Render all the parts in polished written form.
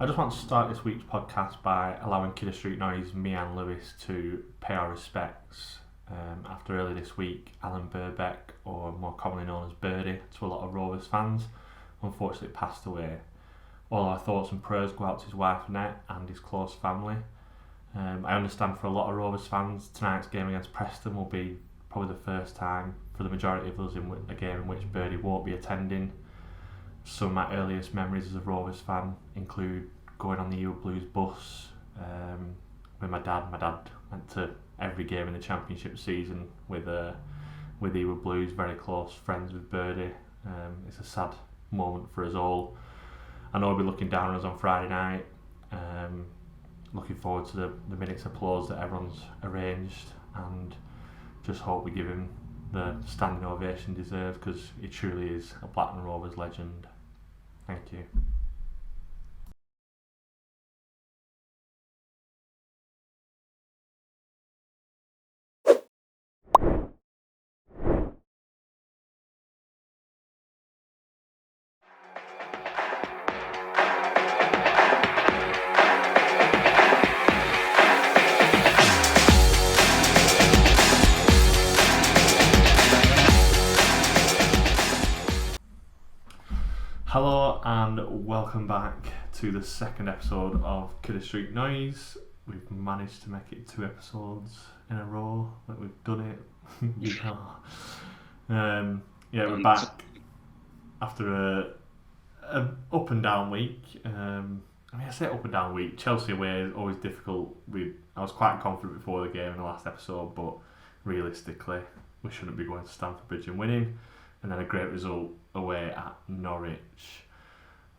I just want to start this week's podcast by allowing Kidder Street Noise, me and Lewis, to pay our respects after earlier this week, Alan Burbeck, or more commonly known as Birdie, to a lot of Rovers fans, unfortunately passed away. All our thoughts and prayers go out to his wife Annette and his close family. I understand for a lot of Rovers fans, tonight's game against Preston will be probably the first time for the majority of us in a game in which Birdie won't be attending. Some of my earliest memories as a Rovers fan include going on the Euro Blues bus with my dad. My dad went to every game in the Championship season with Euro Blues, very close friends with Birdie. It's a sad moment for us all. I know he'll be looking down on us on Friday night. Looking forward to the minutes of applause that everyone's arranged, and just hope we give him the standing ovation he deserves, because he truly is a Blackburn Rovers legend. Thank you. Hello and welcome back to the second episode of Kidder Street Noise. We've managed to make it 2 episodes in a row that we've done it. We're back after a up and down week. I say up and down week. Chelsea away is always difficult. I was quite confident before the game in the last episode, but realistically we shouldn't be going to Stamford Bridge and winning. And then a great result away at Norwich.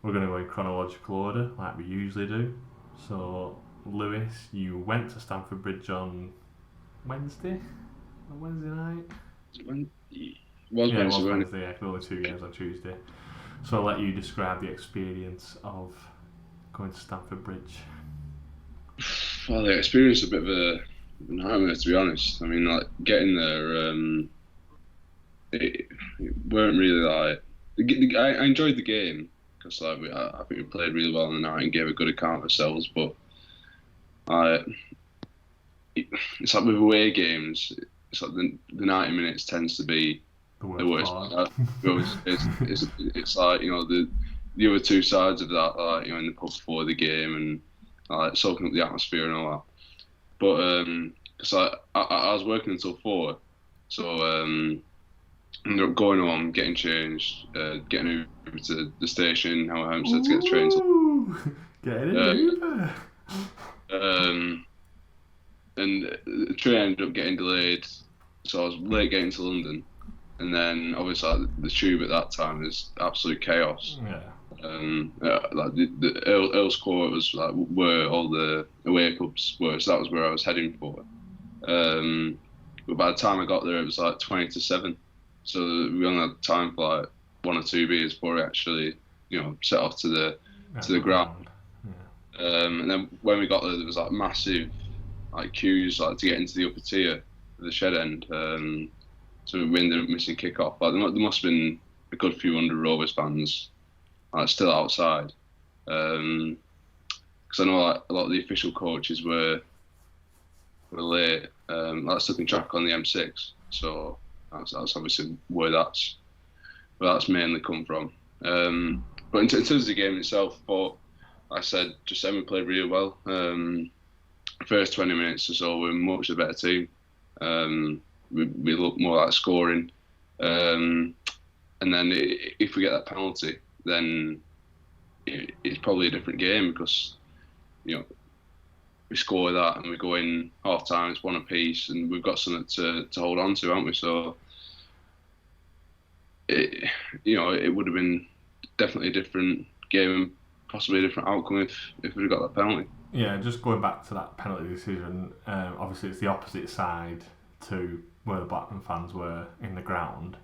We're going to go in chronological order like we usually do. So, Lewis, you went to Stamford Bridge on Wednesday night? It was Wednesday, yeah, only 2 games on Tuesday. So I'll let you describe the experience of going to Stamford Bridge. Well, the experience was a bit of a nightmare, to be honest. I mean, like, getting there, it weren't really like... I enjoyed the game, because I think we played really well on the night and gave a good account of ourselves, but it's like with away games, it's like the 90 minutes tends to be the worst part. It's like, you know, the other 2 sides of that, like, you know, in the pub before the game and like soaking up the atmosphere and all that. But because I was working until 4, so ended up going home, getting changed, getting over to the station, how home said to get the train. Getting an Uber. And the train ended up getting delayed, so I was late getting to London. And then obviously like, the tube at that time is absolute chaos. Yeah. Like the Earl's Court was like where all the away clubs were, so that was where I was heading for. But by the time I got there, it was like 20 to 7. So we only had time for like 1 or 2 beers before we actually, you know, set off to the ground. Yeah. And then when we got there was like massive like queues like to get into the upper tier of the shed end. So we ended up missing kick-off. Like there must have been a good few hundred Rovers fans like still outside. Because I know like a lot of the official coaches were late, like stuck in traffic on the M6. So that's obviously where that's mainly come from. But in terms of the game itself, like I said, just Emma played really well. First 20 minutes or so, we're much the better team. We look more like scoring. And then if we get that penalty, then it's probably a different game, because, you know, we score that and we go in half time, it's 1 apiece, and we've got something to hold on to, haven't we? So, it would have been definitely a different game and possibly a different outcome if we'd got that penalty. Yeah, just going back to that penalty decision, obviously it's the opposite side to where the Blackburn fans were in the ground.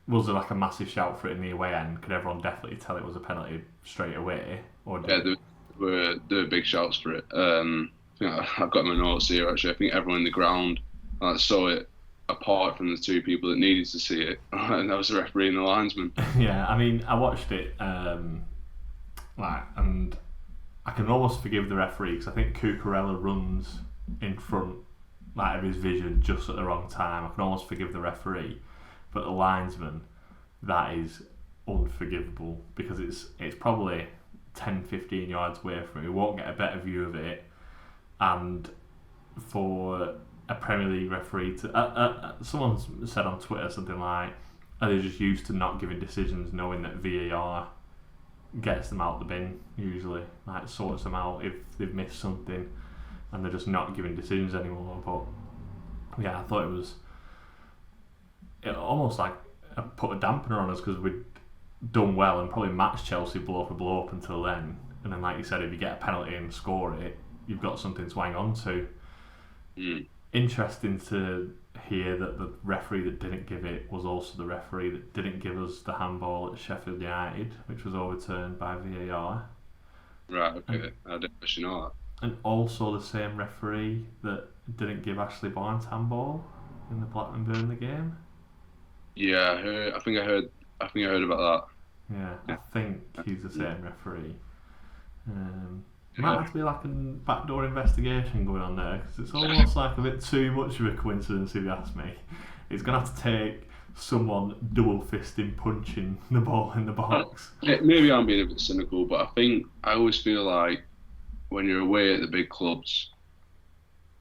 Was there like a massive shout for it in the away end? Could everyone definitely tell it was a penalty straight away? Yeah, there were big shouts for it. I think I've got my notes here actually. I think everyone in the ground saw it, apart from the 2 people that needed to see it, and that was the referee and the linesman. Yeah, I mean, I watched it and I can almost forgive the referee because I think Cucurella runs in front of his vision just at the wrong time. I can almost forgive the referee, but the linesman, that is unforgivable because it's probably 10-15 yards away from him. We won't get a better view of it, and for a Premier League referee to someone said on Twitter something like, are they just used to not giving decisions knowing that VAR gets them out the bin usually, like sorts them out if they've missed something, and they're just not giving decisions anymore. But yeah, I thought it almost like put a dampener on us because we'd done well and probably matched Chelsea blow for blow up until then, and then like you said, if you get a penalty and score it, you've got something to hang on to. Interesting to hear that the referee that didn't give it was also the referee that didn't give us the handball at Sheffield United, which was overturned by VAR. Right, okay. I didn't actually know that. And also the same referee that didn't give Ashley Barnes handball in the Blackburn Burnley game. Yeah, I think I heard about that. Yeah, I think he's the same referee. Yeah. Might have to be like a backdoor investigation going on there because it's almost like a bit too much of a coincidence if you ask me. It's going to have to take someone double fisting punching the ball in the box. Maybe I'm being a bit cynical, but I always feel like when you're away at the big clubs,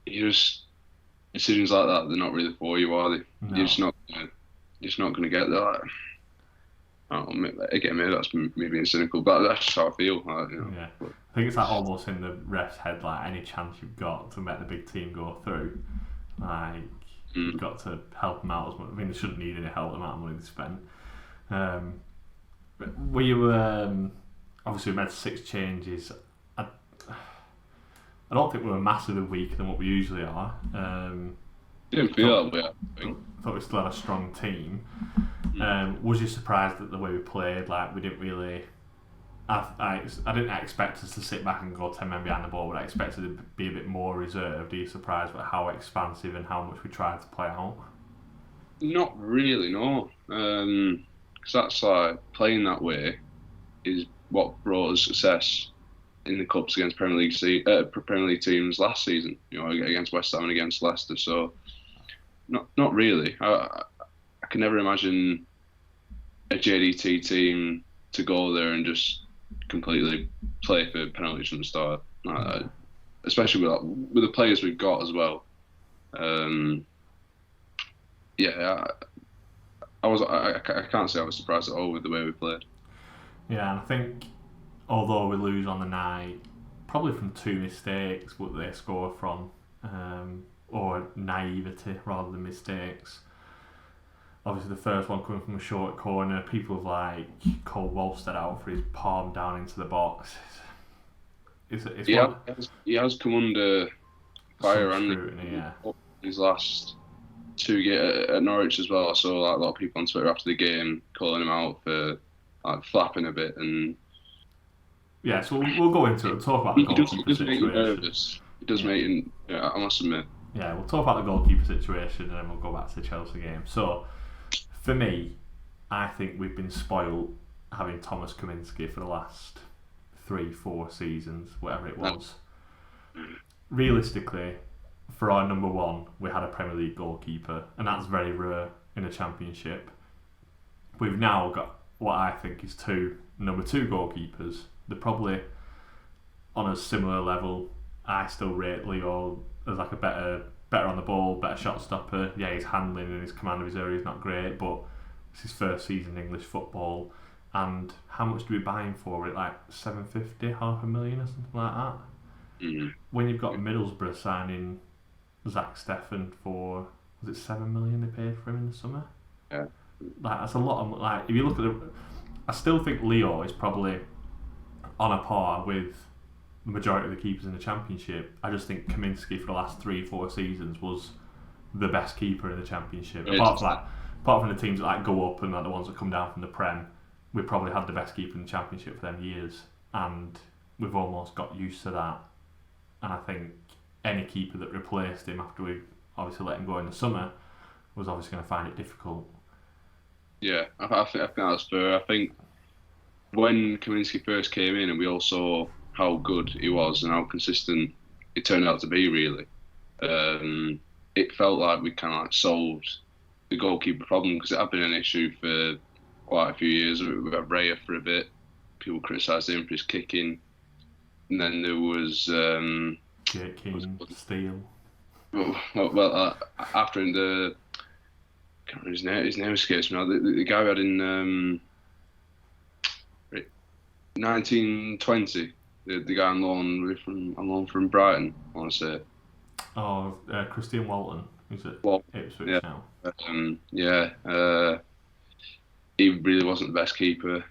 decisions like that, they're not really for you, are they? No. You're just not going to get that. I don't know, again, maybe that's me being cynical, but that's just how I feel. Yeah. I think it's like almost in the ref's head, like any chance you've got to make the big team go through, like you've got to help them out as much. I mean, they shouldn't need any help, the amount of money they spend. Obviously we made 6 changes. I don't think we were massively weaker than what we usually are. Didn't feel that way, I think. Thought we still had a strong team. Was you surprised at the way we played? Like we didn't really. I didn't expect us to sit back and go 10 men behind the ball, but I expected to be a bit more reserved. Are you surprised at how expansive and how much we tried to play out? Not really, no. Because that's like playing that way is what brought us success in the cups against Premier League teams last season. You know, against West Ham and against Leicester. So, not really. I can never imagine a JDT team to go there and just completely play for penalties from the start, especially with the players we've got as well. I can't say I was surprised at all with the way we played. Yeah, and I think although we lose on the night, probably from 2 mistakes, what they score from, or naivety rather than mistakes. Obviously, the first one coming from a short corner, people have like called Wolstead out for his palm down into the box. He has come under fire and his last 2 games at Norwich as well. I saw like a lot of people on Twitter after the game calling him out for like flapping a bit and. Yeah, so we'll go into it. We'll talk about the goalkeeper situation. Make you nervous. It does make you. Yeah, I must admit. Yeah, we'll talk about the goalkeeper situation and then we'll go back to the Chelsea game. So. For me, I think we've been spoilt having Thomas Kaminski for the last 3-4 seasons, whatever it was. Realistically, for our number 1, we had a Premier League goalkeeper, and that's very rare in a championship. We've now got what I think is 2 number 2 goalkeepers. They're probably on a similar level. I still rate Leo as like a better on the ball, better shot stopper. Yeah, his handling and his command of his area is not great, but it's his first season in English football. And how much do we buy him for? Like 750, $500,000 or something like that. Mm-hmm. When you've got Middlesbrough signing Zach Steffen for, was it $7 million they paid for him in the summer? Yeah. Like that's a lot of like. If you look at I still think Leo is probably on a par with the majority of the keepers in the Championship. I just think Kaminski for the last 3-4 seasons was the best keeper in the Championship. Apart from the teams that like go up and like the ones that come down from the Prem, we probably had the best keeper in the Championship for them years, and we've almost got used to that. And I think any keeper that replaced him after we obviously let him go in the summer was obviously going to find it difficult. Yeah, I think that's fair. I think when Kaminski first came in and we all saw how good he was and how consistent it turned out to be, really, it felt like we kind of like solved the goalkeeper problem, because it had been an issue for quite a few years. We had Raya for a bit. People criticised him for his kicking. And then there was... Jake Keane, Steele. After him, I can't remember his name escapes me now. The guy who had in 1920, the guy on loan from Brighton, I want to say. Oh, Christian Walton. He's at Ipswich now. He really wasn't the best keeper.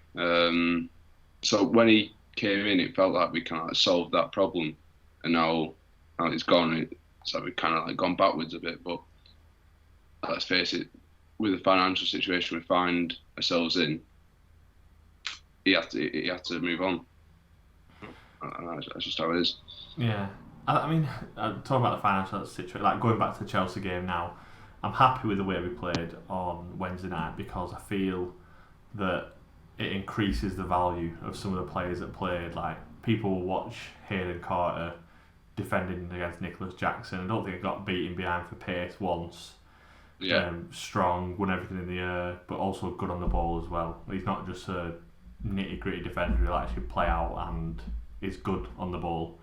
So when he came in, it felt like we kind of like solved that problem, and now it's gone. So we've kind of like gone backwards a bit. But let's face it, with the financial situation we find ourselves in, he had to move on. That's just how it is. Yeah. I mean, talking about the financial situation, like going back to the Chelsea game now, I'm happy with the way we played on Wednesday night, because I feel that it increases the value of some of the players that played. Like, people will watch Hayden Carter defending against Nicholas Jackson. I don't think he got beaten behind for pace once. Yeah. Strong, won everything in the air, but also good on the ball as well. He's not just a nitty-gritty defender who'll actually play out and is good on the ball.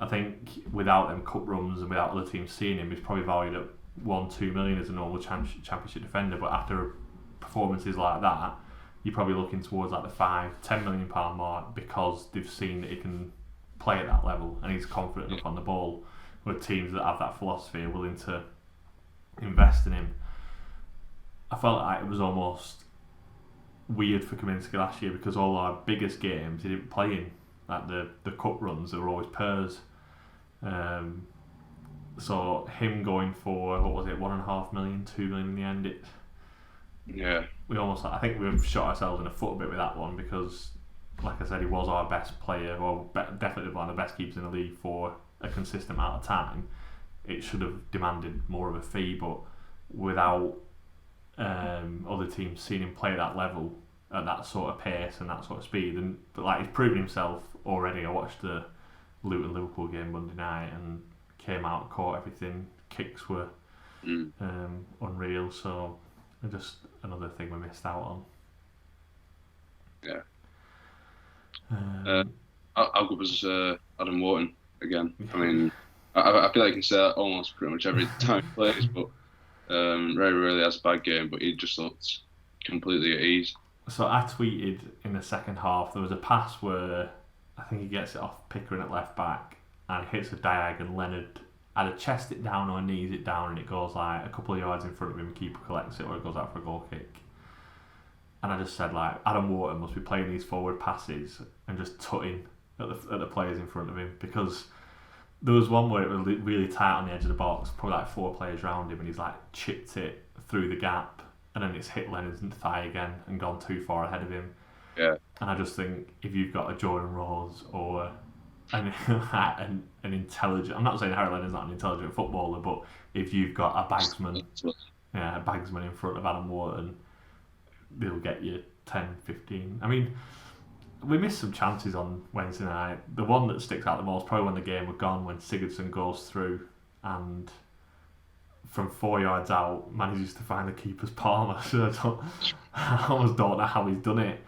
I think without them cup runs and without other teams seeing him, he's probably valued at 1-2 million as a normal championship defender. But after performances like that, you're probably looking towards like the £5-10 million mark, because they've seen that he can play at that level and he's confident enough on the ball. With teams that have that philosophy are willing to invest in him. I felt like it was almost weird for Kaminski last year, because all our biggest games he didn't play in. Like the cup runs, they were always pairs. So him going for, what was it, 1.5 million, 2 million in the end, we almost, I think we've shot ourselves in the foot a bit with that one, because like I said, he was our best player, or definitely one of the best keepers in the league for a consistent amount of time. It should have demanded more of a fee, but without other teams seeing him play that level at that sort of pace and that sort of speed, and but like he's proven himself already. I watched the Luton Liverpool game Monday night and came out, caught everything. Kicks were unreal. So just another thing we missed out on. Yeah. How good was Adam Wharton again? I mean, I feel like I can say that almost pretty much every time he plays, but very rarely has a bad game. But he just looked completely at ease. So I tweeted in the second half, there was a pass where I think he gets it off Pickering at left back and hits a diag, and Leonard either chests it down or knees it down, and it goes like a couple of yards in front of him, keeper collects it, or it goes out for a goal kick. And I just said, like, Adam Wharton must be playing these forward passes and just tutting at the players in front of him, because there was one where it was really tight on the edge of the box, probably like 4 players around him, and he's like chipped it through the gap, and then it's hit Leonard's thigh again and gone too far ahead of him. Yeah. And I just think if you've got a Jordan Rose or an intelligent, I'm not saying Harry Leonard's not an intelligent footballer, but if you've got a bagsman in front of Adam Wharton, they'll get you 10, 15. I mean, we missed some chances on Wednesday night. The one that sticks out the most, probably when the game was gone, when Sigurdsson goes through and from 4 yards out manages to find the keeper's palm. I almost don't know how he's done it.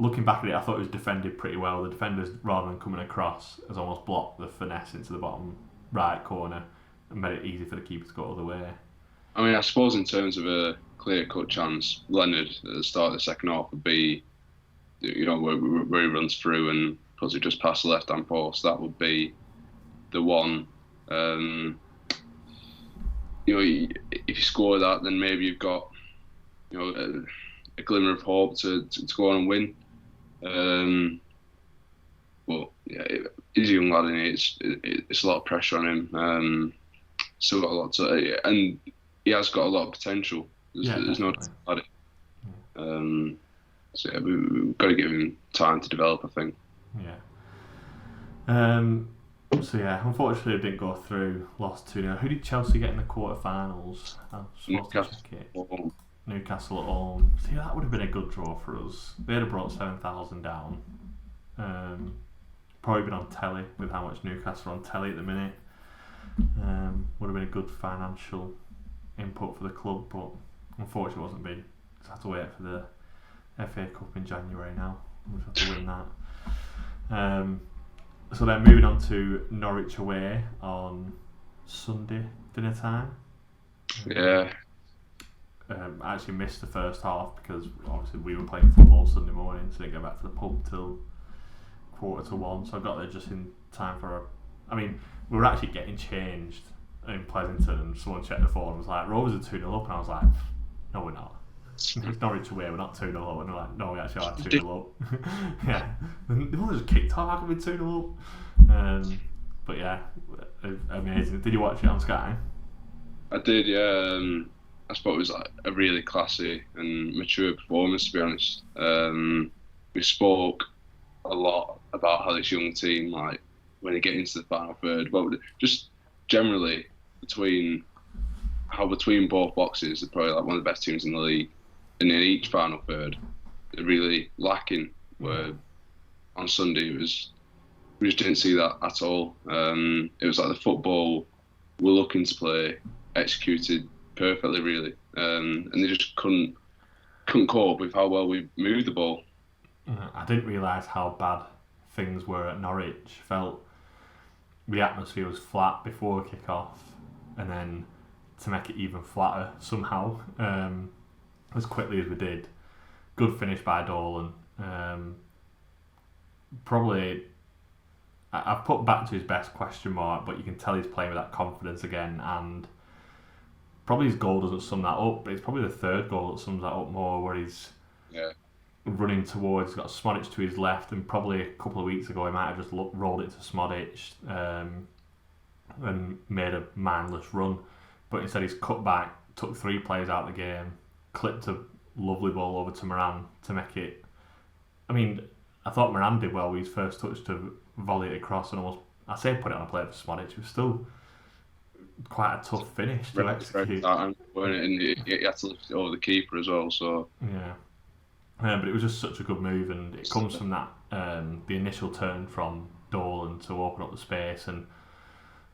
Looking back at it, I thought it was defended pretty well. The defenders, rather than coming across, has almost blocked the finesse into the bottom right corner and made it easy for the keeper to go all the way. I mean, I suppose in terms of a clear-cut chance, Leonard at the start of the second half would be, you know, where he runs through and puts it just past the left-hand post. That would be the one. You know, if you score that, then maybe you've got, you know, a glimmer of hope to go on and win. But yeah, he's a young lad, and it's a lot of pressure on him. Still got a lot to, and he has got a lot of potential. There's no doubt about it. So yeah, we've got to give him time to develop, I think. Yeah. So yeah, unfortunately it didn't go through. Lost 2-0. Who did Chelsea get in the quarterfinals? I'm supposed to check it. Newcastle at home. See, that would have been a good draw for us. They'd have brought 7,000 down. Probably been on telly with how much Newcastle are on telly at the minute. Would have been a good financial input for the club, but unfortunately it wasn't big. Just have to wait for the FA Cup in January now. We'll have to win that. So then moving on to Norwich away on Sunday dinner time. Yeah. I actually missed the first half because obviously we were playing football Sunday morning, so I didn't get back to the pub till 1:45. So I got there just in time for we were actually getting changed in Pleasanton, and someone checked the phone and was like, Rovers are 2-0 up, and I was like, no, we're not. It's Norwich away, we're not 2-0 up. And they're like, no, we actually are 2-0 up. Yeah. The one just kicked off, how can we be 2-0 up? But yeah, amazing. Did you watch it on Sky? I did, yeah. I suppose it was like a really classy and mature performance, to be honest. We spoke a lot about how this young team, like, when they get into the final third, but just generally between both boxes, they're probably like one of the best teams in the league. And in each final third, they're really lacking. Where on Sunday we just didn't see that at all. It was like the football we're looking to play executed perfectly, really, and they just couldn't cope with how well we moved the ball. I didn't realise how bad things were at Norwich. Felt the atmosphere was flat before kick-off, and then to make it even flatter somehow, as quickly as we did. Good finish by Dolan. Probably, I've put back to his best question mark, but you can tell he's playing with that confidence again, and probably his goal doesn't sum that up, but it's probably the third goal that sums that up more, where he's running towards, he's got Smodic to his left, and probably a couple of weeks ago he might have just rolled it to Smodic and made a mindless run, but instead he's cut back, took 3 players out of the game, clipped a lovely ball over to Moran to make it. I thought Moran did well with his first touch to volley it across and almost, I say put it on a plate for Smodic. It was still quite a tough finish to execute. And he had to lift it over the keeper as well. So yeah, but it was just such a good move, and it comes from that the initial turn from Dolan to open up the space, and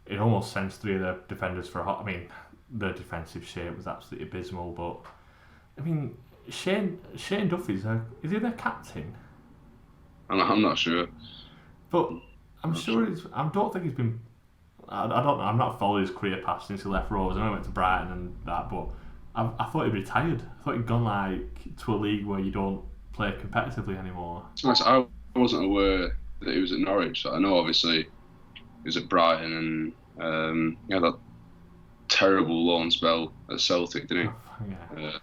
it almost sends 3 of the defenders for a hot. The defensive shape was absolutely abysmal, but Shane Duffy's is he their captain? I'm not sure, but I'm sure I don't think he's been. I don't know. I'm not followed his career path since he left Rovers. I know he went to Brighton and that, but I thought he'd retired. I thought he'd gone to a league where you don't play competitively anymore. I wasn't aware that he was at Norwich. I know obviously he was at Brighton, and he had that terrible loan spell at Celtic, didn't he? Yeah.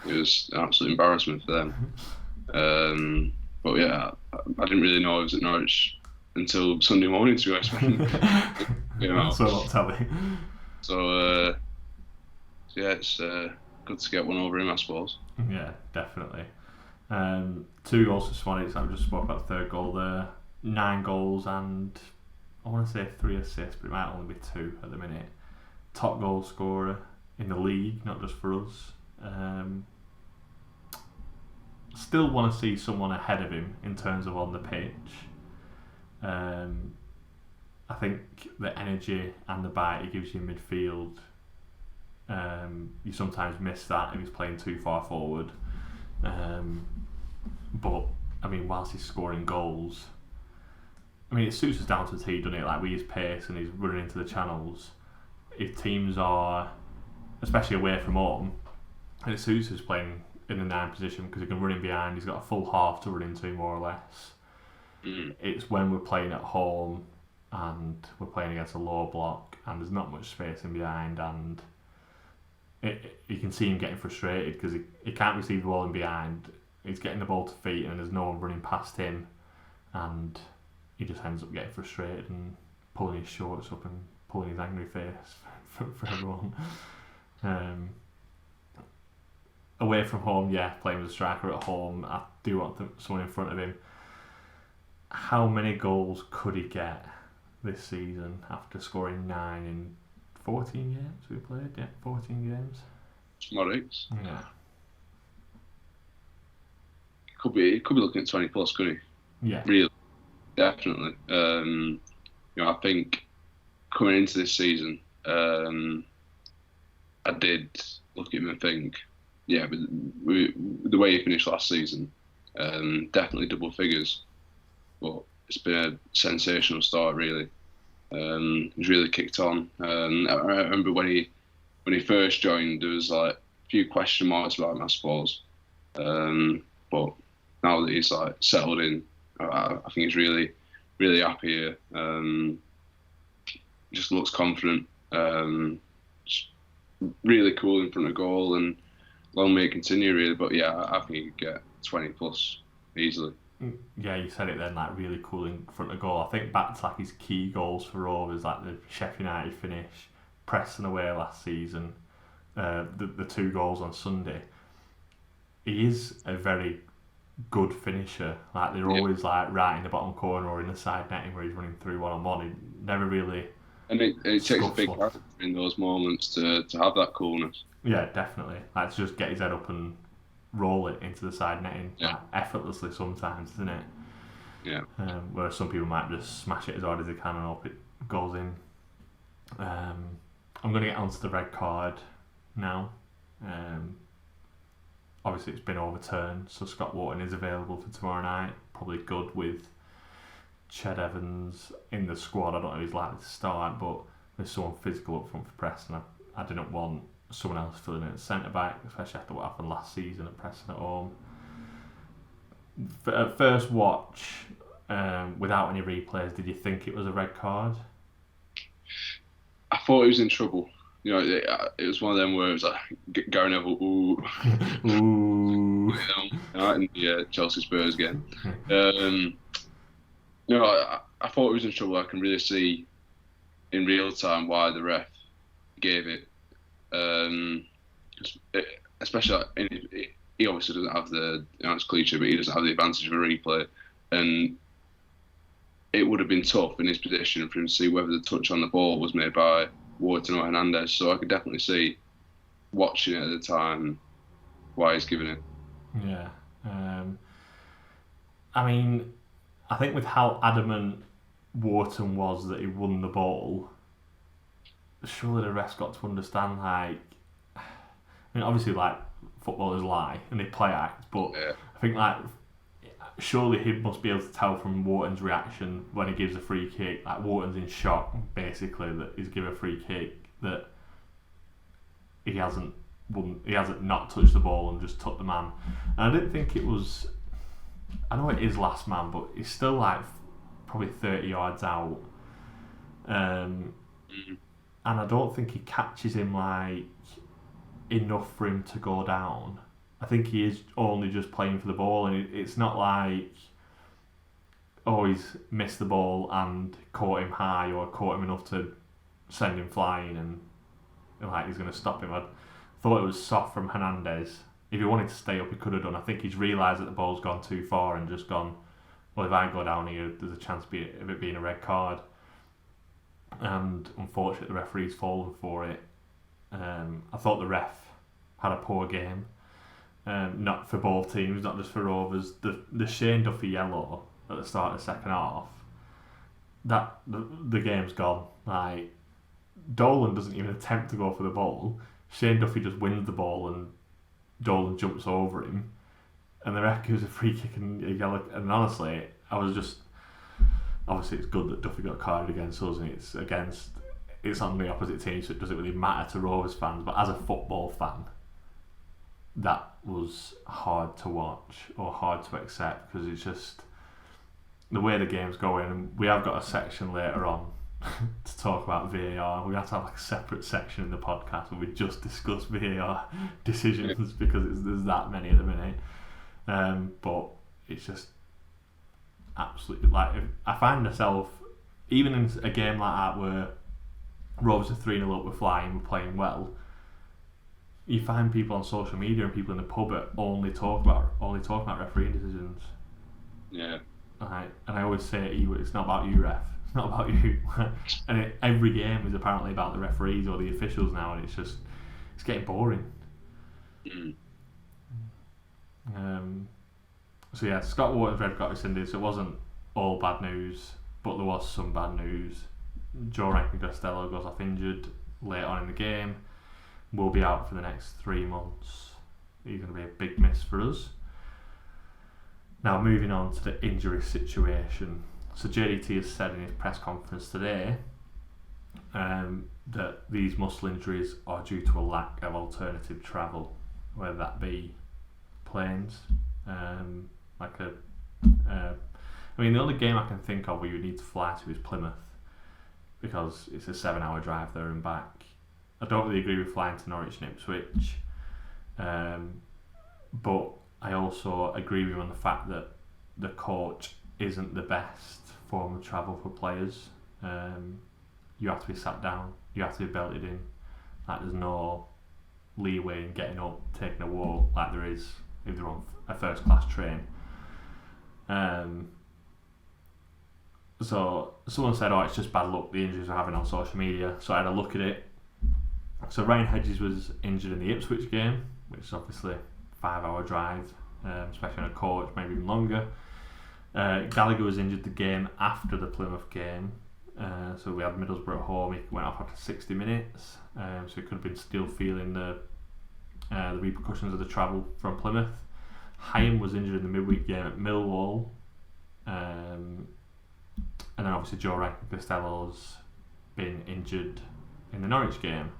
It was an absolute embarrassment for them. But yeah, I didn't really know he was at Norwich until Sunday morning, to be honest. So I'll tell you. So yeah, it's good to get one over him, I suppose. Yeah, definitely. 2 goals for Smodic. I just spoke about the third goal there. 9 goals and I want to say 3 assists, but it might only be 2 at the minute. Top goal scorer in the league, not just for us. Still want to see someone ahead of him in terms of on the pitch. I think the energy and the bite he gives you in midfield, you sometimes miss that if he's playing too far forward. But whilst he's scoring goals, it suits us down to a T, doesn't it? Like with his pace and he's running into the channels. If teams are, especially away from home, and it suits us playing in the 9 position because he can run in behind. He's got a full half to run into, more or less. It's when we're playing at home and we're playing against a low block and there's not much space in behind, and you can see him getting frustrated because he can't receive the ball in behind. He's getting the ball to feet and there's no one running past him, and he just ends up getting frustrated and pulling his shorts up and pulling his angry face for everyone. Away from home, yeah, playing with a striker at home, I do want someone in front of him. How many goals could he get this season after scoring 9 in 14 games we played? Yeah, 14 games. Smodic. Yeah. He could be looking at 20 plus, couldn't he? Yeah. Really, definitely. I think coming into this season, I did look at him and think, yeah, but the way he finished last season, definitely double figures. But it's been a sensational start, really. He's really kicked on. I remember when he first joined, there was like a few question marks about him, I suppose. But now that he's like settled in, I think he's really, really happy here. Just looks confident. Really cool in front of goal, and long may it continue, really. But yeah, I think he could get 20 plus easily. Yeah, you said it then, like really cool in front of goal. I think back to like his key goals for Rovers, like the Sheffield United finish, Preston away last season, the 2 goals on Sunday. He is a very good finisher. Like they're always like right in the bottom corner or in the side netting where he's running through one-on-one. He never really. And it takes a big character in those moments to have that coolness. Yeah, definitely. Like to just get his head up and roll it into the side netting like, effortlessly sometimes, isn't it? Yeah. Whereas some people might just smash it as hard as they can and hope it goes in. I'm going to get onto the red card now. Obviously it's been overturned, so Scott Wharton is available for tomorrow night. Probably good with Ched Evans in the squad. I don't know if he's likely to start, but there's someone physical up front for Preston. I didn't want someone else filling in at centre back, especially after what happened last season at Preston at home. At first watch, without any replays, did you think it was a red card? I thought he was in trouble. You know, it was one of them where it was like Gary Neville, ooh, ooh, in the Chelsea Spurs game. I thought he was in trouble. I can really see in real time why the ref gave it. Especially he obviously doesn't have the, it's cliche, but he doesn't have the advantage of a replay, and it would have been tough in his position for him to see whether the touch on the ball was made by Wharton or Hernandez. So I could definitely see, watching it at the time, why he's giving it. Yeah. I mean, I think with how adamant Wharton was that he won the ball, surely the ref's got to understand, like, I mean, obviously, like, footballers lie and they play act, but yeah. I think, like, surely he must be able to tell from Wharton's reaction when he gives a free kick, like, Wharton's in shock, basically, that he's given a free kick, that he hasn't not touched the ball and just took the man. And I didn't think it was, I know it is last man, but he's still, like, probably 30 yards out. And I don't think he catches him, like, enough for him to go down. I think he is only just playing for the ball, and it's not like, oh, he's missed the ball and caught him high or caught him enough to send him flying and like he's going to stop him. I thought it was soft from Hernandez. If he wanted to stay up, he could have done. I think he's realised that the ball's gone too far and just gone, well, if I go down here, there's a chance of it being a red card. And unfortunately, the referee's fallen for it. I thought the ref had a poor game. Not for both teams, not just for Rovers. The Shane Duffy yellow at the start of the second half, the game's gone. Like, Dolan doesn't even attempt to go for the ball. Shane Duffy just wins the ball and Dolan jumps over him, and the ref gives a free kick and a yellow. And honestly, obviously it's good that Duffy got carded against us, and it's on the opposite team, so it doesn't really matter to Rovers fans. But as a football fan, that was hard to watch or hard to accept, because it's just the way the game's going. And we have got a section later on to talk about VAR. We have to have like a separate section in the podcast where we just discuss VAR decisions because there's that many at the minute. But it's just absolutely, like, I find myself, even in a game like that where Rovers are 3-0 up, we're flying, we're playing well, you find people on social media and people in the pub that only talk about refereeing decisions. Yeah. And I always say to you, it's not about you, ref. It's not about you. And every game is apparently about the referees or the officials now, and it's getting boring. So yeah, Scott Watersred got rescinded, so it wasn't all bad news, but there was some bad news. Joe Rankin Costello goes off injured late on in the game. Will be out for the next 3 months. He's going to be a big miss for us. Now moving on to the injury situation. So JDT has said in his press conference today that these muscle injuries are due to a lack of alternative travel, whether that be planes, the only game I can think of where you need to fly to is Plymouth, because it's a 7-hour drive there and back. I don't really agree with flying to Norwich and Ipswich, but I also agree with you on the fact that the coach isn't the best form of travel for players. You have to be sat down, you have to be belted in. Like, there's no leeway in getting up, taking a walk like there is if they're on a first class train. So someone said, it's just bad luck, the injuries we're having on social media. So I had a look at it. So Ryan Hedges was injured in the Ipswich game, which is obviously a 5-hour drive, especially on a coach, maybe even longer. Gallagher was injured the game after the Plymouth game. So we had Middlesbrough at home. He went off after 60 minutes. So he could have been still feeling the repercussions of the travel from Plymouth. Hyam was injured in the midweek game at Millwall. And then obviously Joe Rankin Costello's been injured in the Norwich game.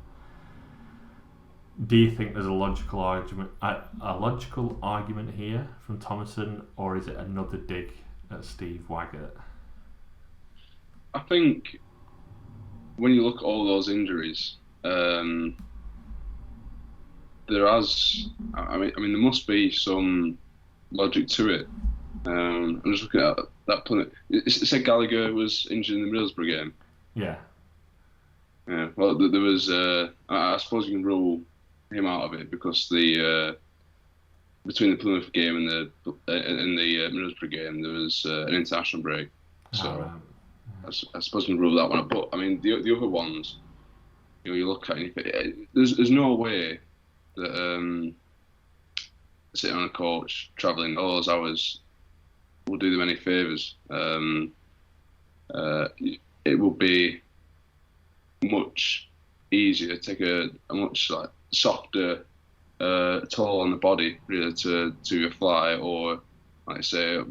Do you think there's a logical argument here from Thomason, or is it another dig at Steve Waggett? I think when you look at all those injuries, there must be some logic to it. I'm just looking at that Plymouth. It said Gallagher was injured in the Middlesbrough game. Yeah. Yeah. Well, there was. I suppose you can rule him out of it because the between the Plymouth game and the Middlesbrough game there was an international break. So I suppose you can rule that one out. But I mean the other ones, you look at it, there's no way that sitting on a coach travelling all those hours will do them any favours. It will be much easier to take a much softer toll on the body, really, to fly or, like I say,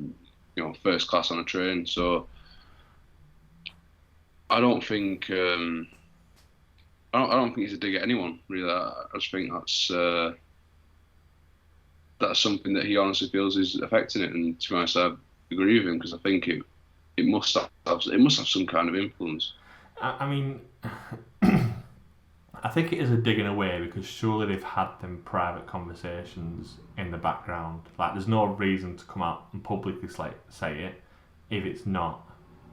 first class on a train. So I don't think I don't think he's a dig at anyone, really. I just think that's something that he honestly feels is affecting it, and to be honest, I agree with him because I think it must have some kind of influence. I mean, I think it is a dig in a way because surely they've had them private conversations in the background. Like, there's no reason to come out and publicly say it if it's not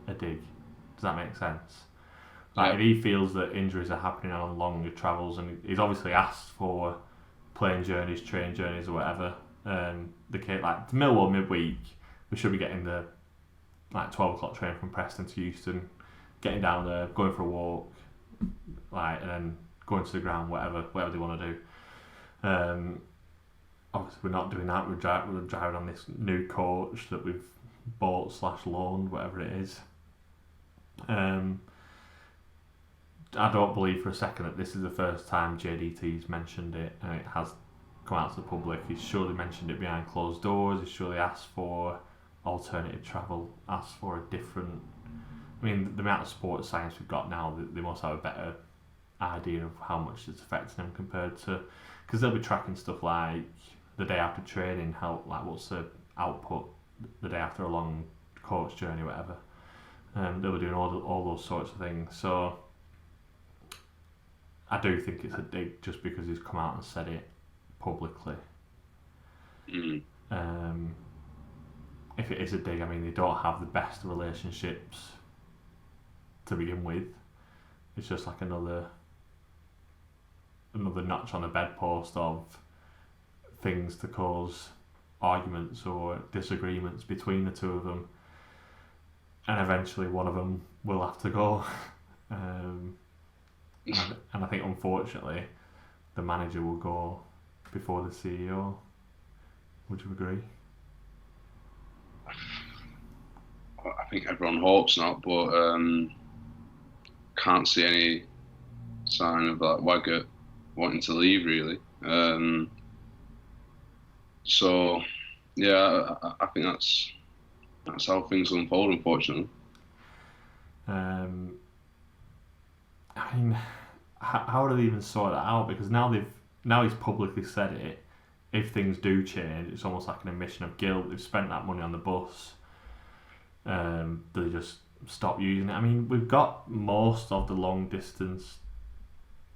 a dig. Does that make sense? Like, if he feels that injuries are happening on longer travels, and he's obviously asked for plane journeys, train journeys, or whatever. The Millwall midweek, we should be getting the 12 o'clock train from Preston to Euston, getting down there, going for a walk, and then going to the ground, whatever they want to do. Obviously, we're not doing that. We're driving on this new coach that we've bought / loaned, whatever it is. I don't believe for a second that this is the first time JDT's mentioned it and it has come out to the public. He's surely mentioned it behind closed doors. He's surely asked for alternative travel, asked for a different... I mean, the amount of sports science we've got now, they must have a better idea of how much it's affecting them compared to... Because they'll be tracking stuff like the day after training, what's the output the day after a long coach journey, whatever. They'll be doing all those sorts of things. So I do think it's a dig just because he's come out and said it publicly. If it is a dig, I mean, they don't have the best relationships to begin with. It's just like another notch on the bedpost of things to cause arguments or disagreements between the two of them, and eventually one of them will have to go. And I think, unfortunately, the manager will go before the CEO. Would you agree? think everyone hopes not, but can't see any sign of like Waggett wanting to leave really. So yeah, I think that's how things will unfold, unfortunately. I mean, how do they even sort that out? Because now he's publicly said it. If things do change, it's almost like an admission of guilt. They've spent that money on the bus. Do they just stop using it? I mean, we've got most of the long distance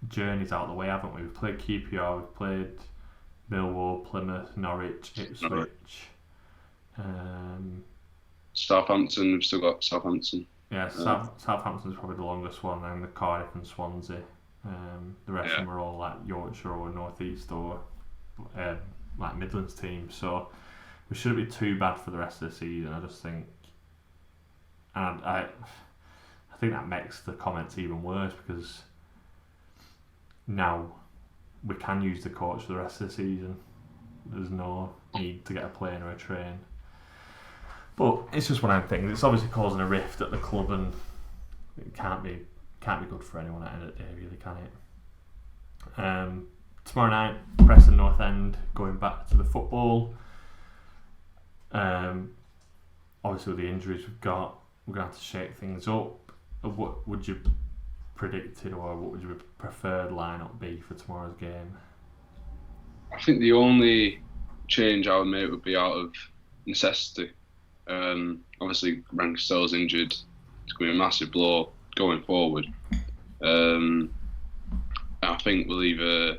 journeys out of the way, haven't we? We've played QPR, we've played Millwall, Plymouth, Norwich, Ipswich. Southampton, we've still got Southampton. Yeah, Southampton's probably the longest one, and the Cardiff and Swansea. The rest of them are all like Yorkshire or North East or like Midlands teams. So we shouldn't be too bad for the rest of the season. I just think, and I think that makes the comments even worse because now we can use the coach for the rest of the season. There's no need to get a plane or a train. But it's just one of them things. It's obviously causing a rift at the club, and it can't be good for anyone at the end of the day, really, can it? Tomorrow night, Preston North End going back to the football. Obviously, with the injuries we've got, we're going to have to shake things up. What would you predicted, or what would your preferred lineup be for tomorrow's game? I think the only change I would make would be out of necessity. Obviously, Rancastell's injured. It's going to be a massive blow going forward. I think we'll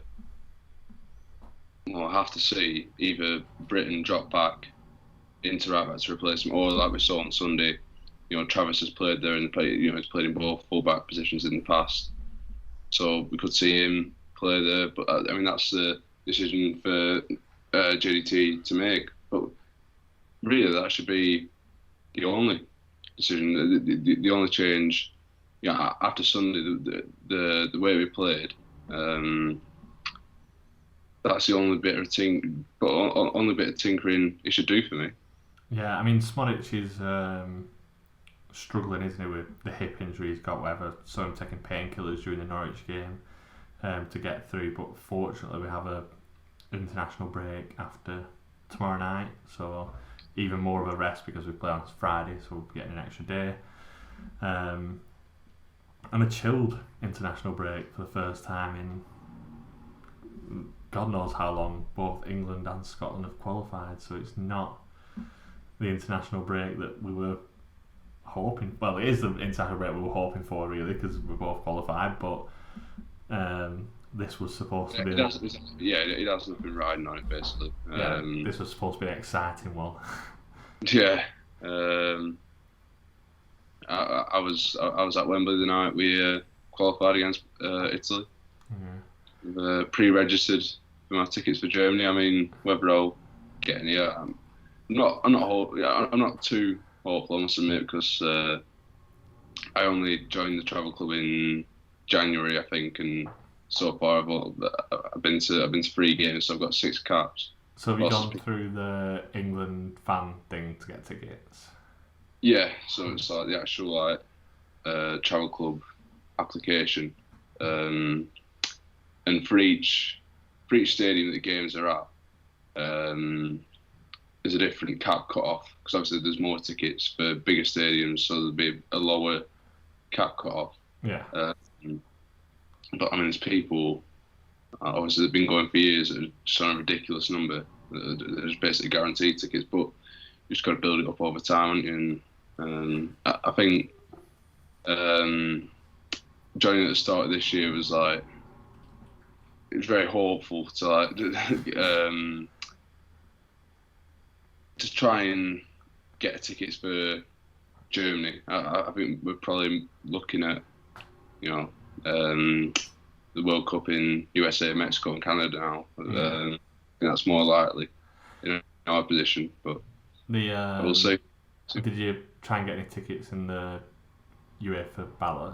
have to see either Britain drop back into right back to replace him, or like we saw on Sunday, Travis has played there and he's played in both full-back positions in the past. So we could see him play there, but I mean that's the decision for JDT to make. But really, that should be the only decision, the only change. After Sunday, the way we played, that's the only bit of only bit of tinkering it should do for me. Yeah, I mean Smodic is struggling, isn't he, with the hip injury he's got, whatever. So I'm taking painkillers during the Norwich game to get through. But fortunately, we have a international break after tomorrow night, so even more of a rest because we play on Friday, so we'll be getting an extra day. And a chilled international break for the first time in God knows how long. Both England and Scotland have qualified, so it's not the international break that we were hoping. Well, it is the international break we were hoping for, really, because we're both qualified. But this was supposed to be. It has nothing riding on it, basically. This was supposed to be an exciting one. Yeah. I was at Wembley the night we qualified against Italy. Pre-registered for my tickets for Germany. I mean, whether I'll get any, I'm not too hopeful, I must admit, because I only joined the travel club in January, I think, and so far I've been to 3 games, so I've got 6 caps. So have you gone through the England fan thing to get tickets? Yeah, so it's like the actual travel club application, and for each stadium that the games are at, there's a different cap cut off, because obviously there's more tickets for bigger stadiums, so there'll be a lower cap cut off. Yeah. But I mean, there's people obviously they've been going for years at just on a ridiculous number. There's basically guaranteed tickets, but you just got to build it up over time, haven't you? And I think joining at the start of this year was like, it was very hopeful to to try and get tickets for Germany. I think we're probably looking at the World Cup in USA, Mexico, and Canada now. I think that's more likely in our position, but we'll see. Did you try and get any tickets in the UEFA ballot?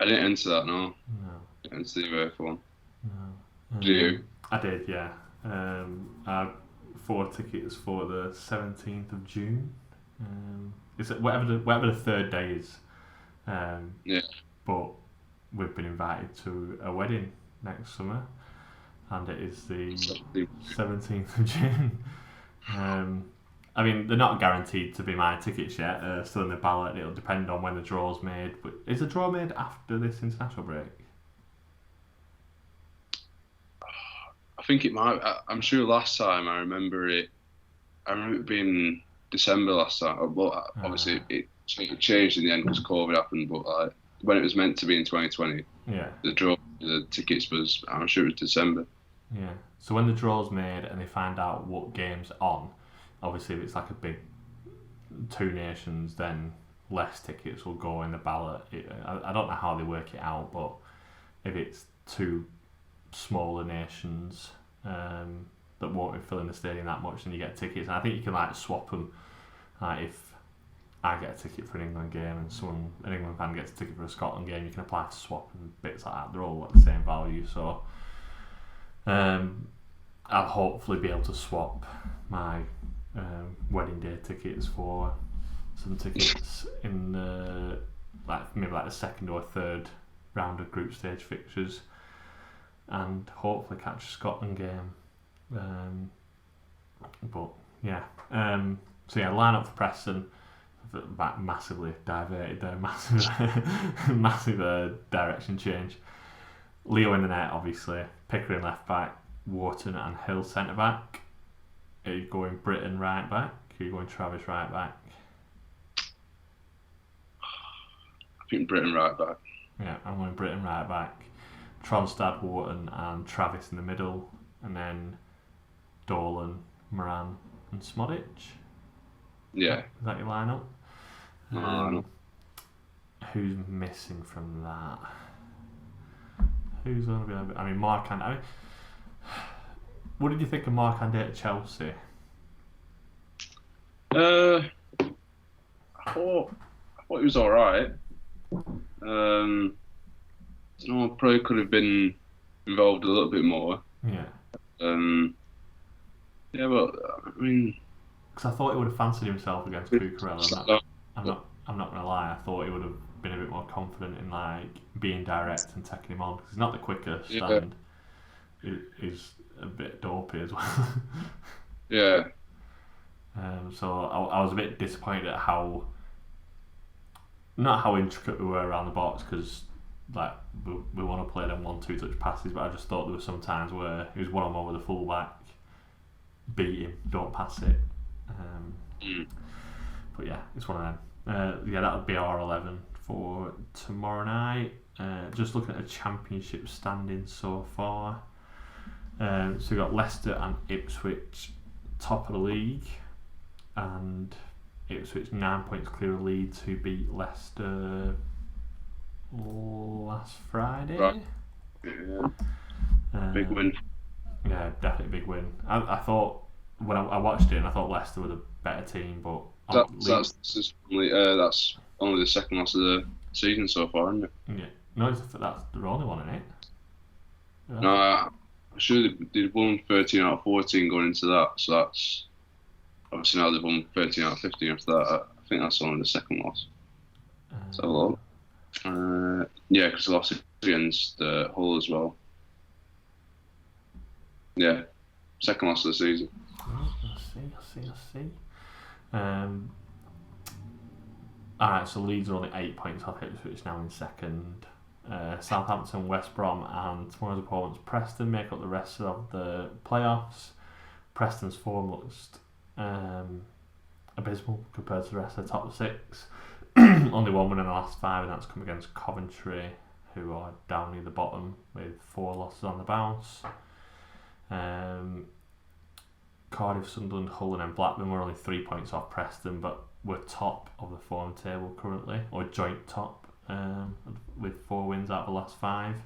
I didn't enter that, no. No. I didn't enter the UEFA one. No. Did you? I did, yeah. I had 4 tickets for the 17th of June. it's whatever the third day is. Yeah. But we've been invited to a wedding next summer, and it is the 17th of June. I mean, they're not guaranteed to be my tickets yet. Still in the ballot. It'll depend on when the draw's made. But is the draw made after this international break? I think it might. I'm sure last time I remember it being December last time. Well, obviously it changed in the end because COVID happened. But like when it was meant to be in 2020, the draw, the tickets was, I'm sure it was December. Yeah. So when the draw's made and they find out what game's on, obviously if it's like a big two nations, then less tickets will go in the ballot. I don't know how they work it out, but if it's two smaller nations that won't be filling the stadium that much, then you get tickets. And I think you can like swap them. Like if I get a ticket for an England game and an England fan gets a ticket for a Scotland game, you can apply to swap and bits like that. They're all at the same value, so I'll hopefully be able to swap my wedding day tickets for some tickets in maybe the second or third round of group stage fixtures, and hopefully catch a Scotland game. But yeah, so yeah, line up for Preston. Massively diverted there, massive direction change. Leo in the net, obviously. Pickering left back, Wharton and Hill centre back. Are you going Britton right back? Are you going Travis right back? I think Britton right back. Yeah, I'm going Britton right back. Tronstad, Wharton and Travis in the middle, and then Dolan, Moran and Smodic. Yeah. Is that your lineup? Who's missing from that? Who's going to be? I mean, Markand. What did you think of Markand at Chelsea? I thought it was all right. Probably could have been involved a little bit more. Yeah. Yeah, but I mean, because I thought he would have fancied himself against Cucurella. I'm not gonna lie. I thought he would have been a bit more confident in like being direct and taking him on, because he's not the quickest and he's a bit dopey as well. Yeah. So I was a bit disappointed at not how intricate we were around the box, because like we want to play them 1-2 touch passes, but I just thought there were some times where he was one-on-one with a full-back, beat him, don't pass it. But yeah, it's one of them. That would be our 11 for tomorrow night. Just looking at the Championship standings so far. So we've got Leicester and Ipswich top of the league, and Ipswich 9 points clear of Leeds, who beat Leicester last Friday. Right. Yeah. Big win. Yeah, definitely big win. I thought when I watched it, and I thought Leicester were the better team, but that's only the second loss of the season so far, isn't it? Yeah. No, that's the only one, isn't it? No, I'm sure they'd won 13 out of 14 going into that, so that's obviously now they've won 13 out of 15 after that. I think that's only the second loss. So low. Yeah, because they lost against Hull as well. Yeah, second loss of the season. I see. Alright, so Leeds are only 8 points off Ipswich now in second. Southampton, West Brom and tomorrow's opponents Preston make up the rest of the playoffs. Preston's form looks abysmal compared to the rest of the top six. Only one win in the last 5, and that's come against Coventry, who are down near the bottom with 4 losses on the bounce. Cardiff, Sunderland, Hull and then Blackburn were only 3 points off Preston, but we're top of the form table currently, or joint top, with 4 wins out of the last 5.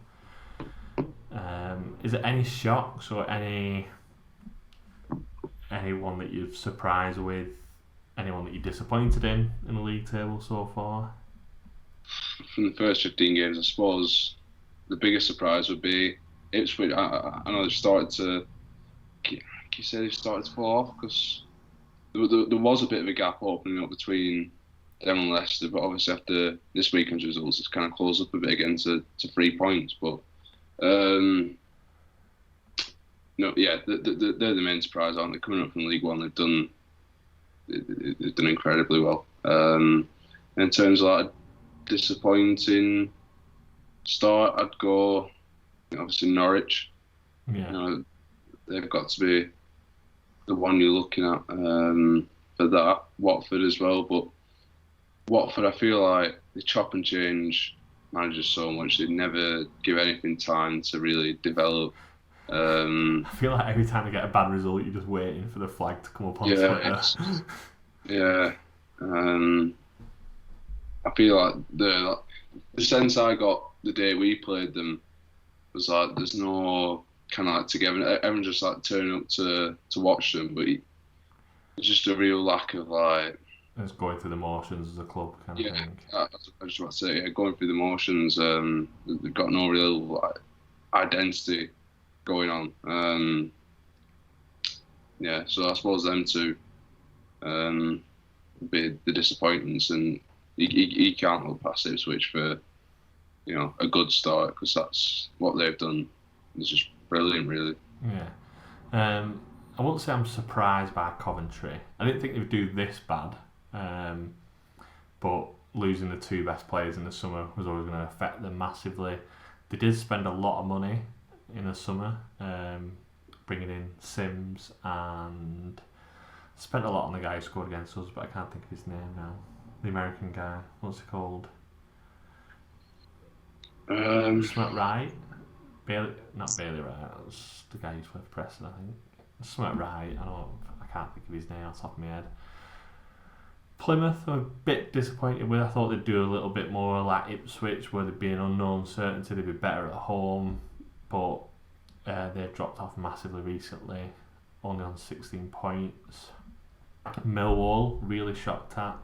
Is there any shocks or anyone that you've surprised with? Anyone that you're disappointed in the league table so far? From the first 15 games, I suppose the biggest surprise would be Ipswich. I know they've started to. Can you say they've started to fall off? Because there was a bit of a gap opening up between them and Leicester. But obviously after this weekend's results, it's kind of closed up a bit again to 3 points. But no, yeah, they're the main surprise, aren't they? Coming up from League One, they've done incredibly well. In terms of like disappointing start, I'd go obviously Norwich. Yeah. You know, they've got to be the one you're looking at for that. Watford as well, but Watford, I feel like they chop and change managers so much. They never give anything time to really develop. I feel like every time they get a bad result, you're just waiting for the flag to come up on Twitter. Yeah. I feel like the sense I got the day we played them was like there's no kind of like together. Everyone just like turning up to watch them, but it's just a real lack of like. It's going through the motions as a club kind of thing. I was just about to say, going through the motions. They've got no real like identity going on. So I suppose them two be the disappointments, and he can't look past Ipswich for a good start, because that's what they've done. It's just brilliant, really. Yeah. I won't say I'm surprised by Coventry. I didn't think they would do this bad, but losing the two best players in the summer was always going to affect them massively. They did spend a lot of money in the summer, bringing in Sims, and spent a lot on the guy who scored against us, but I can't think of his name now. The American guy, what's he called? Something Wright? Not Bailey Wright, that was the guy who's with Preston, I think. Something Wright, I can't think of his name off the top of my head. Plymouth, I'm a bit disappointed with. I thought they'd do a little bit more like Ipswich, where there'd be an unknown certainty, they'd be better at home, but they've dropped off massively recently, only on 16 points. Millwall, really shocked at.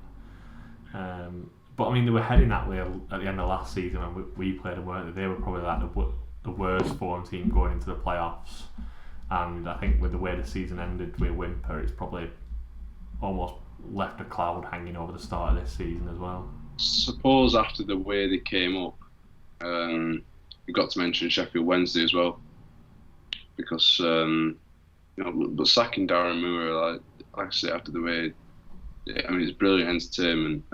But I mean, they were heading that way at the end of last season when we played them, weren't they? They were probably like the worst form team going into the playoffs. And I think with the way the season ended with Wimper, it's probably almost left a cloud hanging over the start of this season as well. Suppose after the way they came up, you got to mention Sheffield Wednesday as well, because but sacking Darren Moore, like I say, after the way, I mean, it's brilliant entertainment.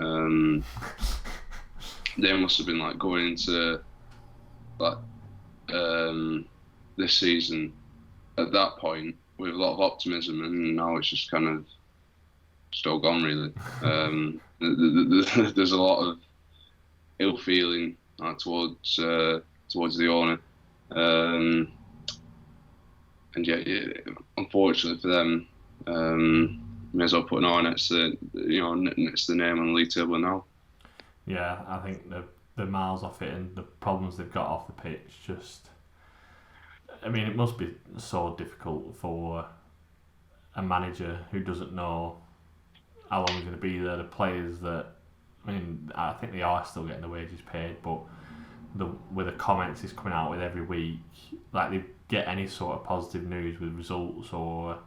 They must have been like going into this season at that point with a lot of optimism, and now it's just kind of all gone, really. There's a lot of ill feeling towards the owner, and yeah, unfortunately for them, may as well put an R next to the name on the league table now. Yeah, I think the miles off it and the problems they've got off the pitch just. I mean, it must be so difficult for a manager who doesn't know how long he's going to be there. The players that, I mean, I think they are still getting the wages paid, but with the comments he's coming out with every week, like they get any sort of positive news with results or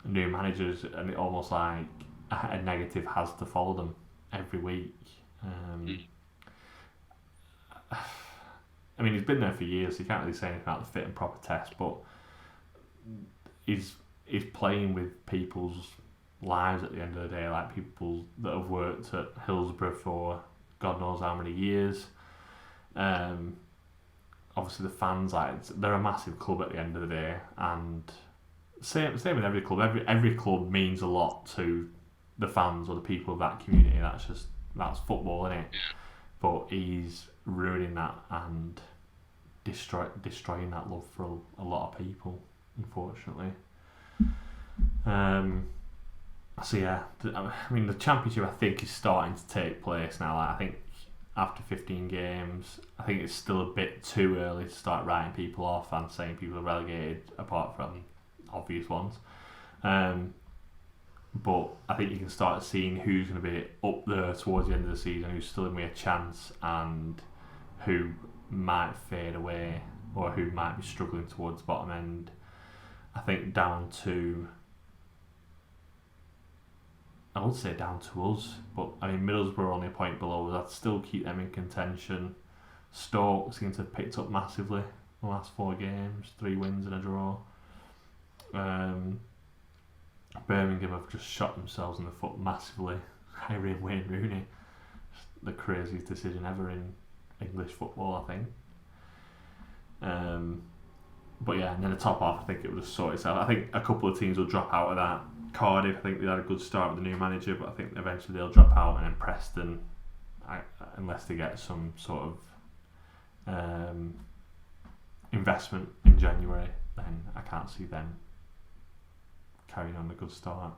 new managers, and it almost like a negative has to follow them every week. I mean, he's been there for years, so you can't really say anything about the fit and proper test, but he's playing with people's lives at the end of the day, like people that have worked at Hillsborough for God knows how many years. Obviously the fans, like, they're a massive club at the end of the day, and same with every club. Every club means a lot to the fans or the people of that community. That's football, isn't it? But he's ruining that and destroying that love for a lot of people, unfortunately. So yeah, I mean, the championship I think is starting to take place now. Like, I think after 15 games, I think it's still a bit too early to start writing people off and saying people are relegated, apart from obvious ones. But I think you can start seeing who's going to be up there towards the end of the season, who's still in with a chance, and who might fade away or who might be struggling towards the bottom end. I think down to I would say down to us, but I mean Middlesbrough are only a point below us. I'd still keep them in contention. Stoke seem to have picked up massively the last 4 games, 3 wins and a draw. Birmingham have just shot themselves in the foot massively, hiring Wayne Rooney. The craziest decision ever in English football, I think. But yeah, and then the top half, I think it will just sort itself. I think a couple of teams will drop out of that. Cardiff, I think they had a good start with the new manager, but I think eventually they'll drop out. And then Preston, unless they get some sort of investment in January, then I can't see them carrying on a good start.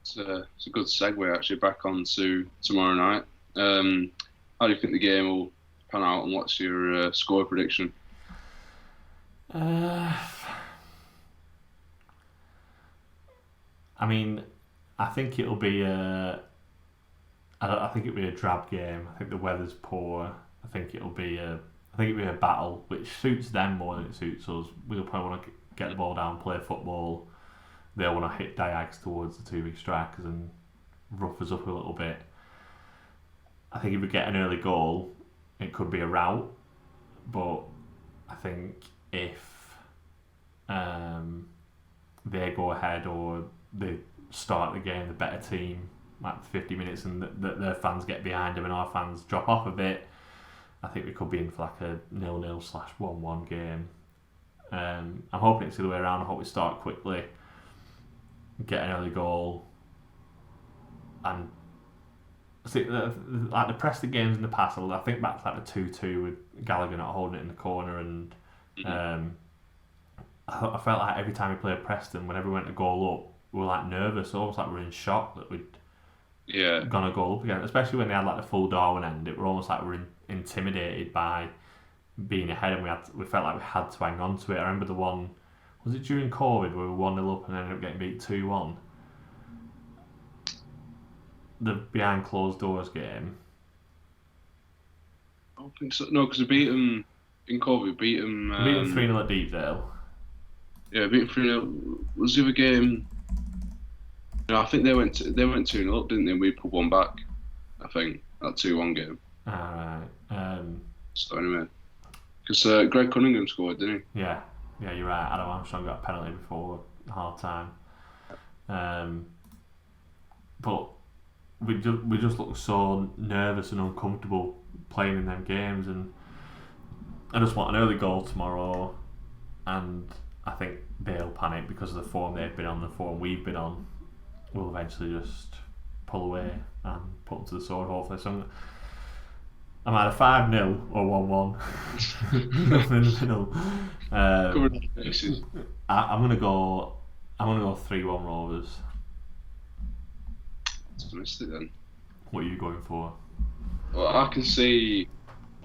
It's a good segue actually back onto tomorrow night. How do you think the game will pan out, and what's your score prediction? I mean, I think it'll be I think it'll be a drab game. I think the weather's poor. I think it'll be a battle, which suits them more than it suits us. We'll probably want to get the ball down, play football. They'll want to hit diags towards the 2 big strikers and rough us up a little bit. I think if we get an early goal, it could be a rout. But I think if they go ahead or they start the game, the better team, like 50 minutes, and their fans get behind them and our fans drop off a bit, I think we could be in for like a 0-0/1-1 game. I'm hoping it's the other way around. I hope we start quickly, get an early goal, and see, like the Preston games in the past, I think back to like the 2-2 with Gallagher not holding it in the corner, and I felt like every time we played Preston, whenever we went to goal up, we were like nervous, almost like we were in shock that we'd gonna goal up again. Especially when they had like the full Darwin end, it were almost like we were intimidated by being ahead, and we felt like we had to hang on to it. I remember the one, was it during COVID, where we were 1-0 up and ended up getting beat 2-1? The behind closed doors game. I don't think so. No, because we beat them in COVID. We beat them 3-0 at Deepdale. Yeah, beat them 3-0. Was the other game? No, I think they went 2-0 up, didn't they? We put one back. I think that 2-1 game. Alright. So anyway, because Greg Cunningham scored, didn't he? Yeah, you're right. Adam Armstrong got a penalty before half time. But we just look so nervous and uncomfortable playing in them games, and I just want an early goal tomorrow, and I think they'll panic because of the form they've been on, the form we've been on. We'll eventually just pull away and put them to the sword, hopefully. So I'm either 5-0 or 1-1. Nothing in the middle. I'm gonna go 3-1 Rovers. Optimistic then. What are you going for? Well, I can see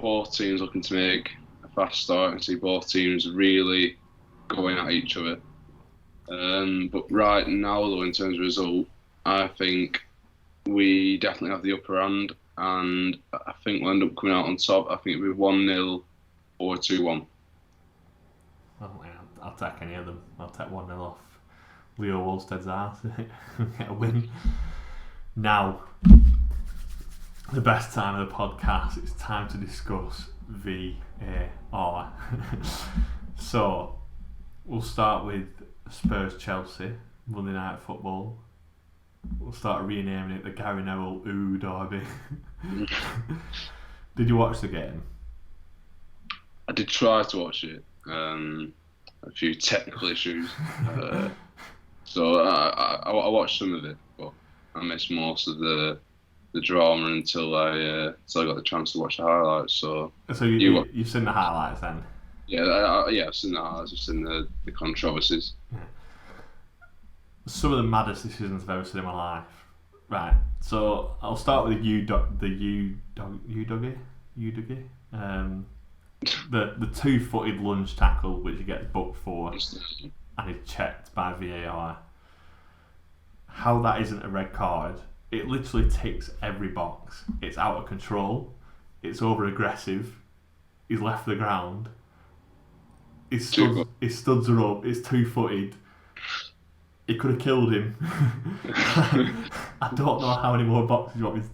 both teams looking to make a fast start. I can see both teams really going at each other. But right now, though, in terms of result, I think we definitely have the upper hand, and I think we'll end up coming out on top. I think it'll be 1-0 or 2-1. I'll take any of them. I'll take 1-0 off Leo Wolsted's arse and get a win. Now, the best time of the podcast, it's time to discuss VAR. So, we'll start with Spurs-Chelsea, Monday Night Football. We'll start renaming it the Gary Neville Ooh Derby. Did you watch the game? I did try to watch it. A few technical issues. So I watched some of it, but I missed most of the drama until I got the chance to watch the highlights. So you've seen the highlights then? Yeah, I've seen the highlights. I've seen the controversies. Yeah. Some of the maddest decisions I've ever seen in my life. Right, so I'll start with the the 2-footed lunge tackle which he gets booked for and is checked by VAR. How that isn't a red card? It literally ticks every box. It's out of control. It's over aggressive. He's left the ground. His studs are up. It's 2-footed. He could have killed him. I don't know how many more boxes you want me to...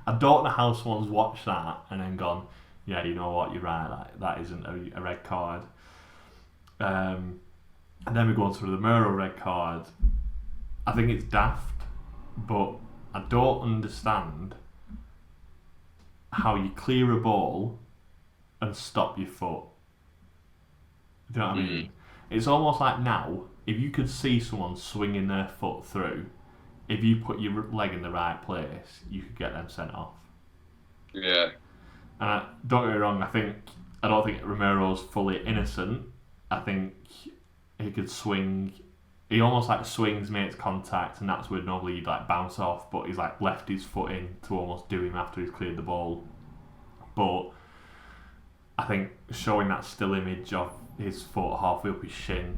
I don't know how someone's watched that and then gone, yeah, you know what, you're right, that isn't a red card. And then we go on to the Muro red card. I think it's daft, but I don't understand how you clear a ball and stop your foot. Do you know what I mean? It's almost like now, if you could see someone swinging their foot through, if you put your leg in the right place, you could get them sent off. Yeah. And don't get me wrong, I don't think Romero's fully innocent. I think he could swing. He almost like swings, makes contact, and that's where normally you'd like bounce off, but he's like left his foot in to almost do him after he's cleared the ball. But I think showing that still image of his foot halfway up his shin,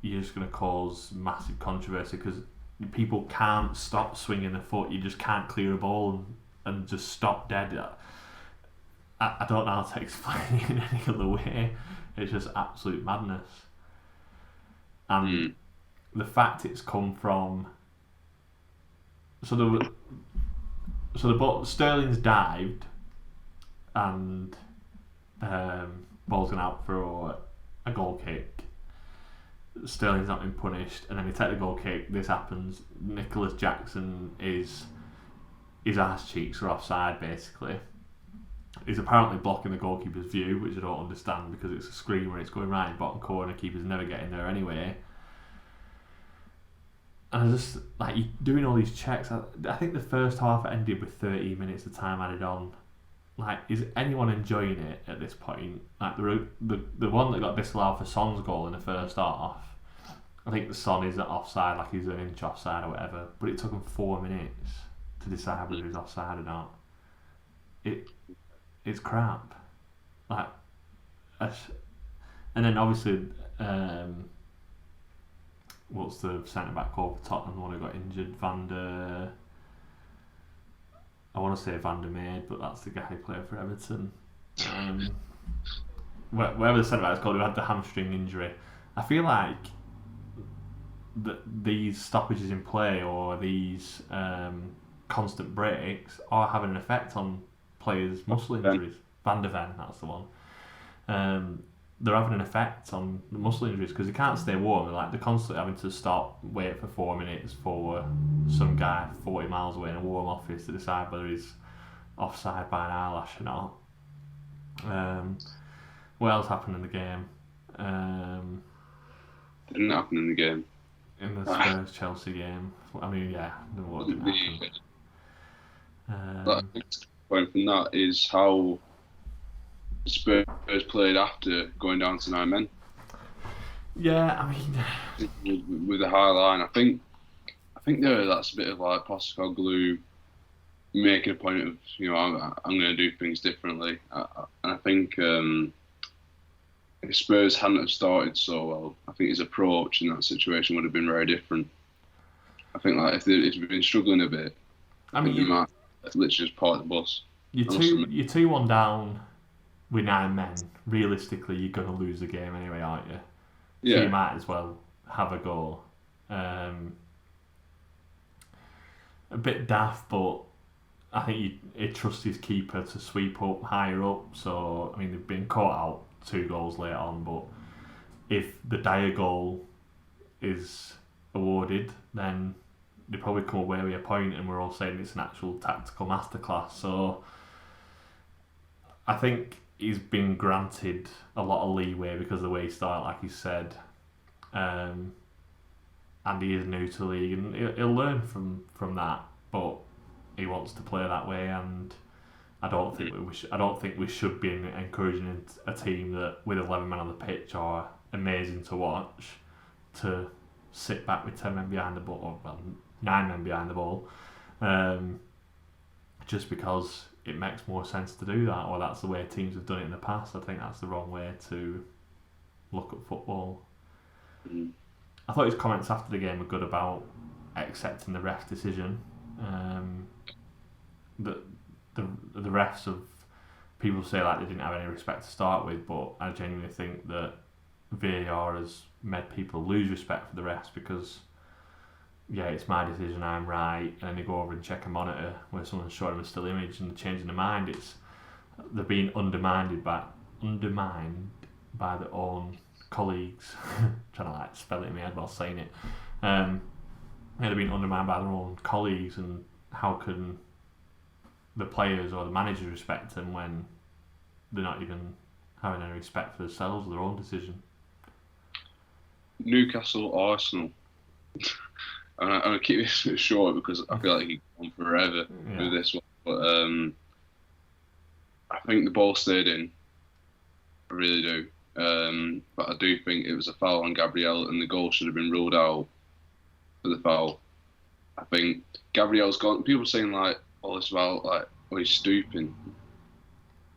you're just going to cause massive controversy because people can't stop swinging their foot. You just can't clear a ball and just stop dead. I don't know how to explain it in any other way. It's just absolute madness. And the fact it's come from... Sterling's dived and ball's gone out for a goal kick. Sterling's not been punished, and then he take the goal kick. This happens. Nicholas Jackson his ass cheeks are offside basically. He's apparently blocking the goalkeeper's view, which I don't understand because it's a screen where it's going right in bottom corner. Keeper's never getting there anyway. And I just like you doing all these checks. I think the first half ended with 13 minutes of time added on. Like, is anyone enjoying it at this point? Like the one that got disallowed for Son's goal in the first half, I think the Son is offside, like he's an inch offside or whatever. But it took him 4 minutes to decide whether he was offside or not. It's crap. Like, and then obviously, what's the centre back called for Tottenham? The one who got injured, I want to say Van der Meijden, but that's the guy who played for Everton. Whatever the centre back is called, who had the hamstring injury. I feel like these stoppages in play or these constant breaks are having an effect on players' muscle injuries. Van der Ven, that's the one. They're having an effect on the muscle injuries because they can't stay warm. They're constantly having to stop, wait for 4 minutes for some guy 40 miles away in a warm office to decide whether he's offside by an eyelash or not. What else happened in the game? Didn't happen in the game. In the Spurs-Chelsea game. I mean, yeah, what didn't happen? The point from that is how Spurs played after going down to 9 men. Yeah, I mean, with a high line, I think that's a bit of like Postecoglou making a point of I'm going to do things differently, and I think if Spurs hadn't have started so well, I think his approach in that situation would have been very different. I think like if you've been struggling a bit, I mean, you might literally just park the bus. You're 2-1 down with 9 men. Realistically, you're going to lose the game anyway, aren't you? Yeah. So you might as well have a go. A bit daft, but I think he'd trust his keeper to sweep up higher up. So, I mean, they've been caught out 2 goals later on, but if the Dyer goal is awarded, then they probably come away with a point, and we're all saying it's an actual tactical masterclass. So I think he's been granted a lot of leeway because of the way he started, like you said, and he is new to the league, and he'll learn from that. But he wants to play that way, and I don't think we should be encouraging a team that with 11 men on the pitch are amazing to watch to sit back with 10 men behind the ball, or 9 men behind the ball, just because it makes more sense to do that, or that's the way teams have done it in the past. I think that's the wrong way to look at football. I thought his comments after the game were good about accepting the ref's decision. The refs of people say like they didn't have any respect to start with, but I genuinely think that VAR has made people lose respect for the refs because yeah, it's my decision, I'm right, and then they go over and check a monitor where someone's showing them a still image and they're changing their mind. They're being undermined by their own colleagues. Trying to like spell it in my head while saying it. They're being undermined by their own colleagues, and how can the players or the managers respect them when they're not even having any respect for themselves or their own decision? Newcastle, Arsenal. And I'll keep this short because I feel like he's gone forever with this one. But I think the ball stayed in. I really do. But I do think it was a foul on Gabriel, and the goal should have been ruled out for the foul. I think Gabriel's gone. People saying like all this about like, oh, he's stooping.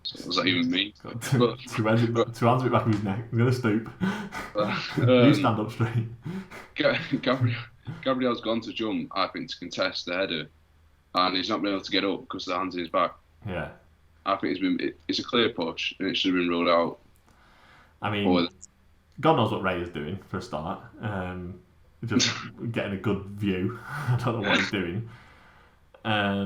So what does that even mean? Two hands at the back of his neck. He's gonna stoop. You stand up straight. Gabriel's gone to jump, I think, to contest the header, and he's not been able to get up because the hand's in his back. Yeah. I think it's a clear push, and it should have been ruled out. I mean, God knows what Ray is doing for a start. Just getting a good view. I don't know what he's doing. I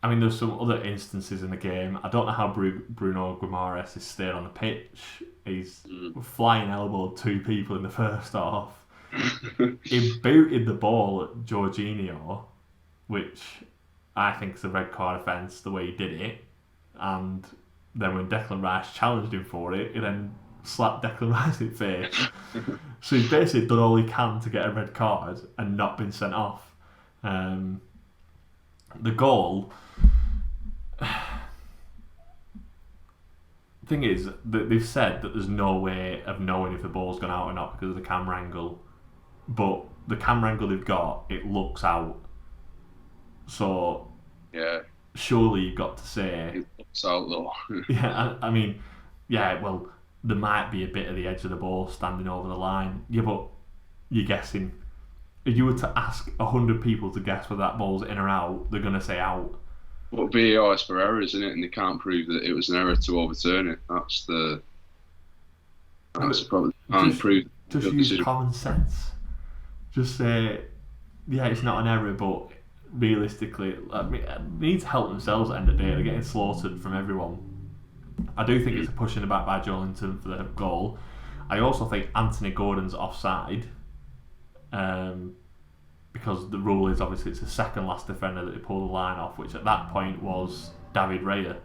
mean, there's some other instances in the game. I don't know how Bruno Guimaraes has stayed on the pitch. He's flying elbowed two people in the first half. He booted the ball at Jorginho, which I think is a red card offence the way he did it. And then when Declan Rice challenged him for it, he then slapped Declan Rice in the face. So he's basically done all he can to get a red card and not been sent off. The goal... thing is that they've said that there's no way of knowing if the ball's gone out or not because of the camera angle, but the camera angle they've got, it looks out, so yeah, surely you've got to say it looks out though. I mean, yeah, well, there might be a bit of the edge of the ball standing over the line, yeah, but you're guessing. If you were to ask 100 people to guess whether that ball's in or out, they're going to say out. Well, VAR is for errors, isn't it? And they can't prove that it was an error to overturn it. That's the problem. Can't prove. Just use common sense. Just say, yeah, it's not an error, but realistically, they need to help themselves at the end of the day. They're getting slaughtered from everyone. I do think it's a push in the back by Joelinton for the goal. I also think Anthony Gordon's offside. Because the rule is obviously it's the second last defender that they pull the line off, which at that point was David Raya.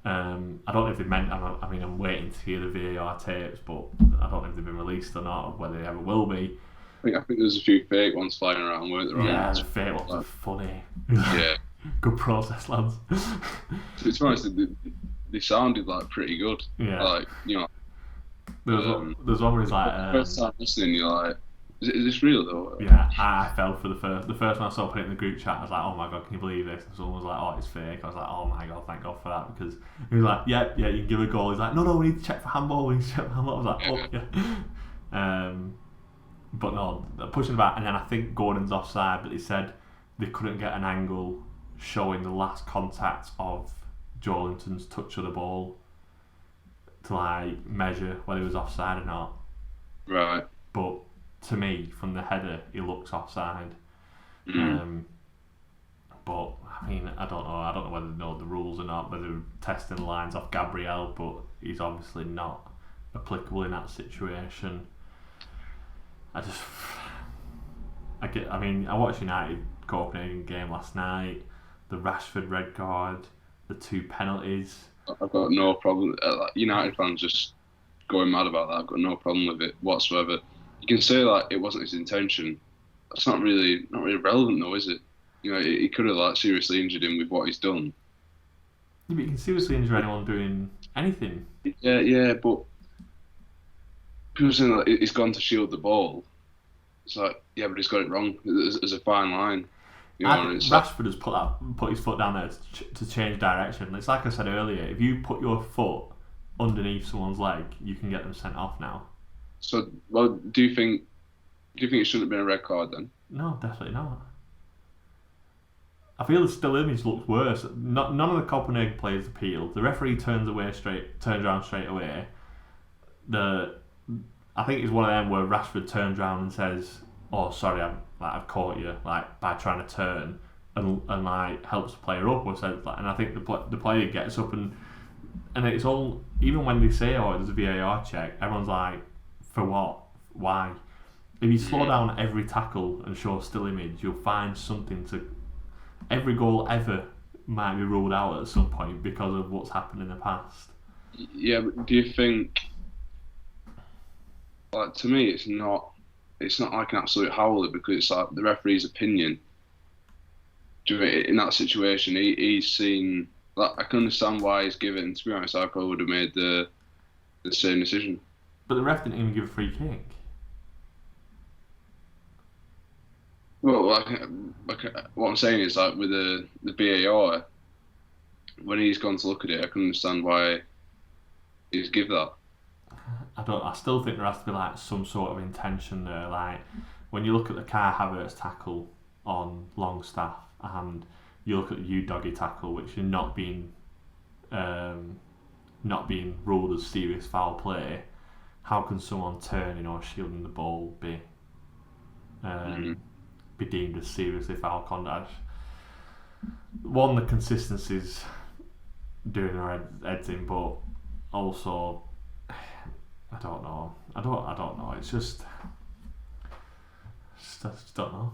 I don't know if they meant. I mean, I'm waiting to hear the VAR tapes, but I don't know if they've been released or not, or whether they ever will be. I think there's a few fake ones flying around, weren't there? Yeah, the fake ones are funny. Yeah, good process, lads. To be honest, they sounded like pretty good. Yeah, like there's one where he's like, first time listening, you're like, is this real though? Yeah, I fell for the first one I saw put it in the group chat. I was like, oh my god, can you believe this? And someone was like, oh, it's fake. I was like, oh my god, thank god for that, because he was like, yeah, you can give a goal. He's like, no, we need to check for handball. I was like, oh yeah. But no, they're pushing back, and then I think Gordon's offside, but they said they couldn't get an angle showing the last contact of Joelinton's touch of the ball to like measure whether he was offside or not. Right. But to me, from the header, he looks offside. But I mean, I don't know whether they know the rules or not, whether they're testing the lines off Gabriel, but he's obviously not applicable in that situation. I watched United Copenhagen game last night, the Rashford red card, the 2 penalties. I've got no problem. United fans just going mad about that. I've got no problem with it whatsoever. You can say like it wasn't his intention. That's not really relevant though, is it? You know, he could have seriously injured him with what he's done. Yeah, but you can seriously injure anyone doing anything. Yeah, but people saying he's gone to shield the ball. It's like, yeah, but he's got it wrong. There's a fine line. You know, Rashford has put his foot down there to change direction. It's like I said earlier. If you put your foot underneath someone's leg, you can get them sent off now. So, well, do you think it shouldn't have been a red card then? No, definitely not. I feel the still image looks worse. None of the Copenhagen players appealed. The referee turns around straight away. I think it's one of them where Rashford turns around and says, "Oh, sorry, I've caught you," like by trying to turn and like helps the player up, or says like, and I think the player gets up and it's all, even when they say, "Oh, there's a VAR check," everyone's like, "For what? Why?" If you slow down every tackle and show still image, you'll find something to. Every goal ever might be ruled out at some point because of what's happened in the past. Yeah, but do you think, like, to me, it's not like an absolute howler because it's like the referee's opinion. Do you know, in that situation, he's seen. Like, I can understand why he's given. To be honest, I probably would have made the same decision. But the ref didn't even give a free kick. Well, like what I'm saying is like with the VAR, when he's gone to look at it, I can understand why he's give that. I still think there has to be like some sort of intention there. Like when you look at the Kai Havertz tackle on Longstaff, and you look at the Udogie tackle, which are not being ruled as serious foul play. How can someone turning or shielding the ball be deemed as seriously foul conduct? One, the consistency's doing our heads in, but also I don't know. It's just don't know.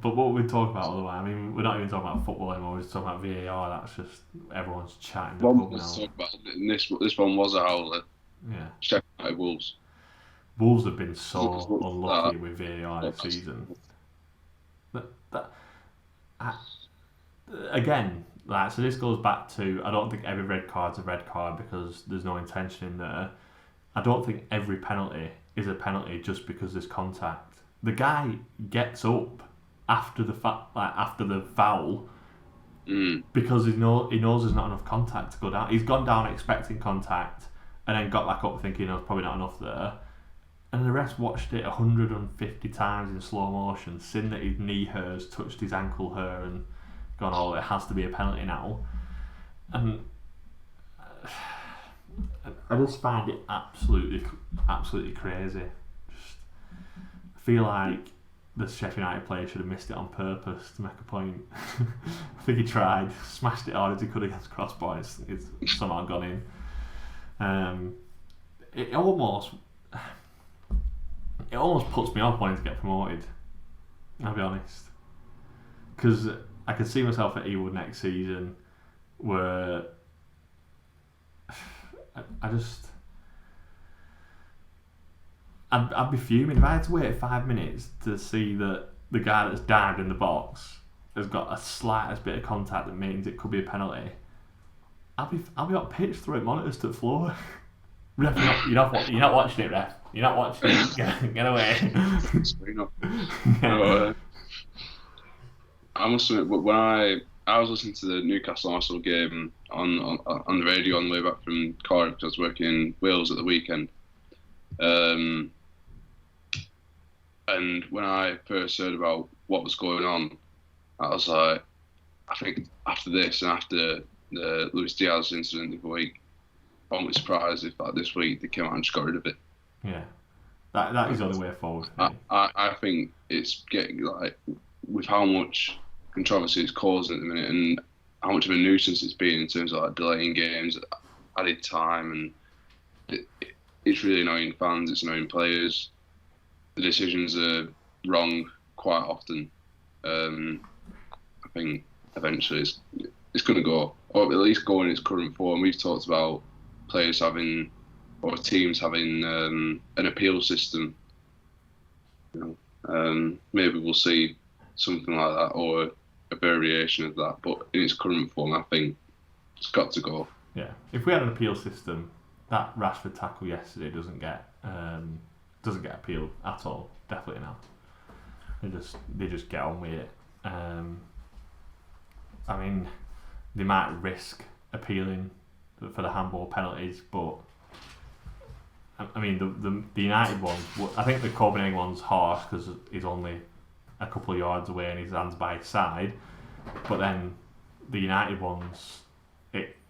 But what we talk about otherwise, I mean, we're not even talking about football anymore. We're just talking about VAR. That's just everyone's chatting the pub now. This one was a howler. Yeah. Sheffield United Wolves. Wolves have been so unlucky with VAR this season. Again, like, so this goes back to, I don't think every red card's a red card because there's no intention in there. I don't think every penalty is a penalty just because there's contact. The guy gets up after the foul because he knows there's not enough contact to go down. He's gone down expecting contact and then got back up thinking there's probably not enough there. And the rest watched it 150 times in slow motion, seen that his knee hairs touched his ankle hair and gone, "Oh, it has to be a penalty now." And I just find it absolutely crazy. I feel like the Sheffield United player should have missed it on purpose to make a point. I think he tried, smashed it hard as he could against crossbar. It's somehow gone in. It almost puts me off wanting to get promoted. I'll be honest, because I could see myself at Ewood next season, where I'd be fuming if I had to wait 5 minutes to see that the guy that's dived in the box has got a slightest bit of contact that means it could be a penalty. I'll be on pitch throwing monitors to the floor. Ref, you're not watching it, ref. You're not watching it. Get away. I must admit, when I was listening to the Newcastle Arsenal game on the radio on the way back from Cardiff because I was working in Wales at the weekend. And when I first heard about what was going on, I was like, I think after this and after the Luis Diaz incident the other week, I won't be surprised if like this week they came out and just got rid of it. Yeah, that is the only way forward. I think it's getting like with how much controversy it's causing at the minute and how much of a nuisance it's been in terms of like delaying games, added time, and it's really annoying fans. It's annoying players. The decisions are wrong quite often. I think eventually it's going to go, or at least go in its current form. We've talked about players having, or teams having an appeal system. You know, maybe we'll see something like that or a variation of that. But in its current form, I think it's got to go. Yeah, if we had an appeal system, that Rashford tackle yesterday doesn't get appealed at all. Definitely not. They just get on with it. I mean, they might risk appealing for the handball penalties, but I mean the United ones. I think the Copenhagen one's harsh because he's only a couple of yards away and his hand's by his side. But then the United ones,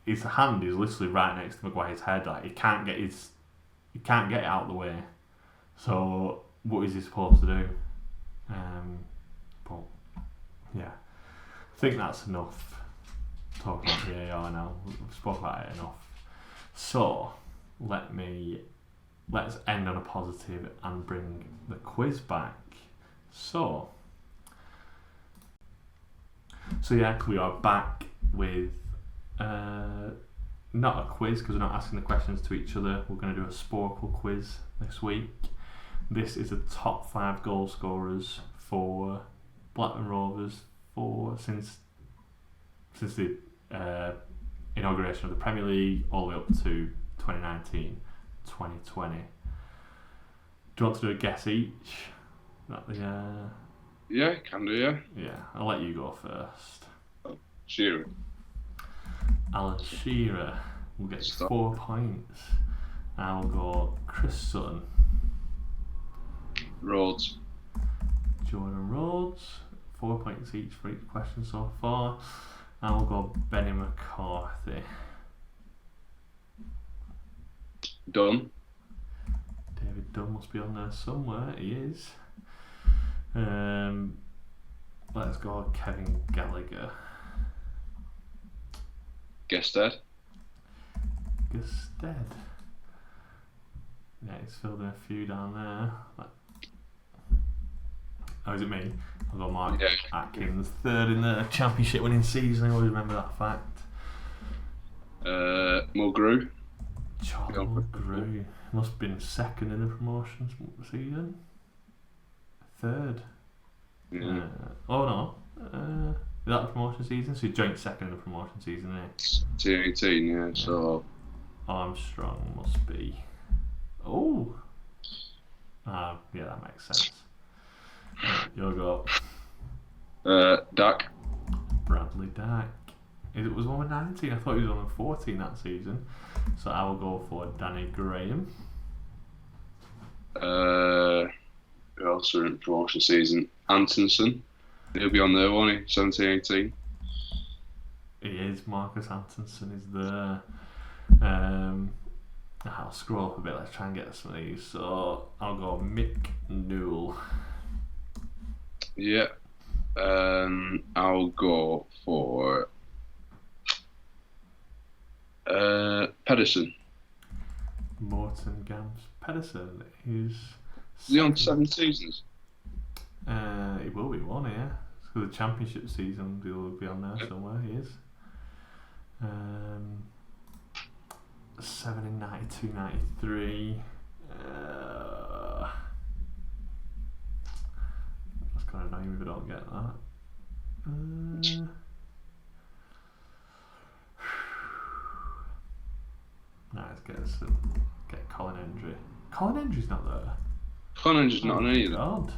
his hand is literally right next to Maguire's head. Like he can't get it out of the way. So what is he supposed to do? But yeah, I think that's enough talking about VAR now. We've spoken about it enough. So let's end on a positive and bring the quiz back. So yeah, we are back with not a quiz because we're not asking the questions to each other. We're going to do a sporcle quiz this week. This is the top 5 goal scorers for Blackburn Rovers since the inauguration of the Premier League all the way up to 2019-2020. Do you want to do a guess each? Yeah, can do, yeah. Yeah, I'll let you go first. Shearer. Alan Shearer will get 4 points. I'll go Chris Sutton. Rhodes. Jordan Rhodes. 4 points each for each question so far. I'll go Benny McCarthy. Dunn. David Dunn must be on there somewhere. He is. Let's go Kevin Gallagher. Gested. Yeah, he's filled in a few down there. Oh, is it me? I've got Mark Atkins, 3rd in the championship winning season. I always remember that fact. Mulgrew. Charlie Mulgrew. Must have been 2nd in the promotion season. 3rd. Yeah. Oh no. Is that the promotion season? So you joint 2nd in the promotion season, eh? 2018, yeah. So Armstrong must be. Oh. Yeah, that makes sense. You'll go. Dak. Bradley Dack. It was on 19. I thought he was on 14 that season. So I will go for Danny Graham. Who else are in promotion season? Antonsen. He'll be on there, won't he? 17-18. He is. Marcus Antonsen is there. I'll scroll up a bit. Let's try and get some of these. So I'll go Mick Newell. Yeah. I'll go for Pedersen. Morton Gams Pedersen is. Is he on 7 seasons? He will be one, yeah. So the championship season he'll be on there somewhere. He is. 7 in 92-93. That's kind of annoying if I don't get that. Let's get Colin Hendry. Colin Hendry's not there. Colin Hendry's not on any of them. God.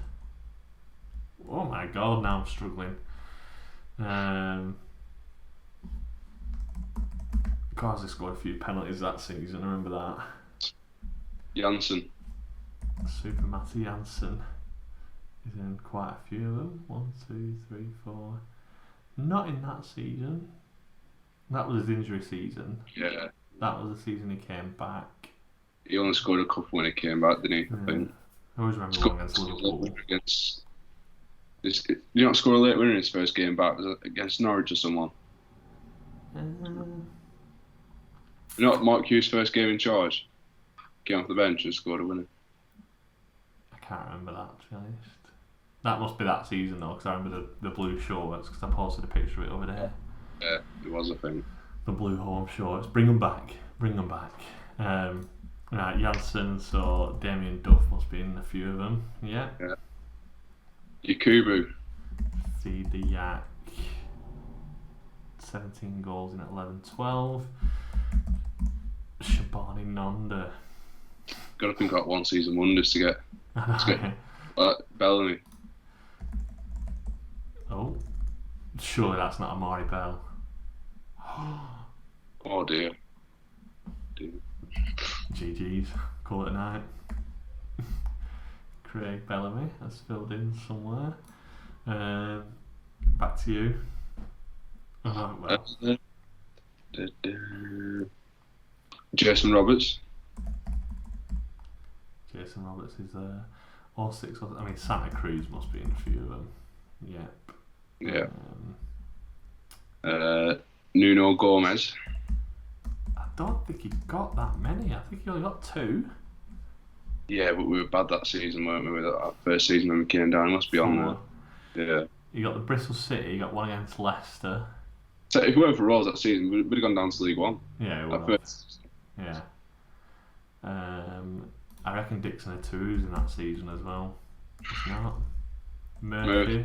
Oh my god, now I'm struggling. Carsley scored a few penalties that season, I remember that. Janssen. Super Matty Janssen is in quite a few of them. 1, 2, 3, 4. Not in that season. That was his injury season. Yeah. That was the season he came back. He only scored a couple when he came back, didn't he? Yeah. I think. I always remember one against Liverpool. Did you not score a late winner in his first game back? Was it against Norwich or someone? Not Mark Hughes' first game in charge. Came off the bench and scored a winner. I can't remember that, to be honest. That must be that season though, because I remember the blue shorts, because I posted a picture of it over there. Yeah, it was, I think. The blue home shorts. Bring them back. Right, Janssen, so Damien Duff must be in a few of them. Yeah. Yakubu. Feed the Yak. 17 goals in 11-12. Shabani Nonda. Got to think about one season wonders to get Bellamy. Oh, surely that's not Amari Bell. Oh dear. GG's, call it a night. Craig Bellamy has filled in somewhere. Back to you. Oh, well. Jason Roberts. Jason Roberts is there. Or 6. I mean, Santa Cruz must be in a few of them. Yep. Yeah. Nuno Gomez. I don't think he got that many. I think he only got 2. Yeah, but we were bad that season, weren't we? With that first season when we came down, he must be 4. on there. Yeah. You got the Bristol City. You got 1 against Leicester. So if it weren't for Rolls that season, we'd have gone down to League One. Yeah, That first. Yeah. I reckon Dixon had 2s in that season as well. It's not. Murphy.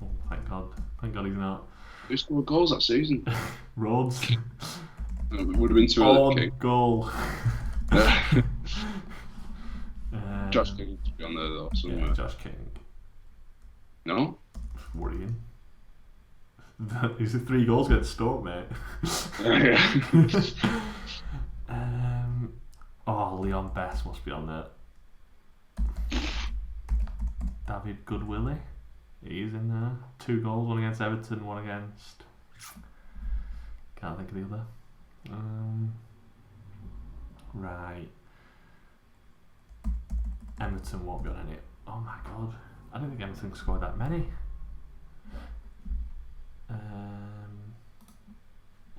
Oh, thank God. Thank God he's not. Who scored goals that season? Rhodes. It would have been too early. Goal. Josh King to be on there though somewhere. Yeah, Josh King. No? Worrying. He's the 3 goals against Stoke, mate. Leon Best must be on there. David Goodwillie. He's in there. 2 goals, 1 against Everton, 1 against... Can't think of the other. Right. Everton won't be on any. Oh my God. I don't think Everton scored that many.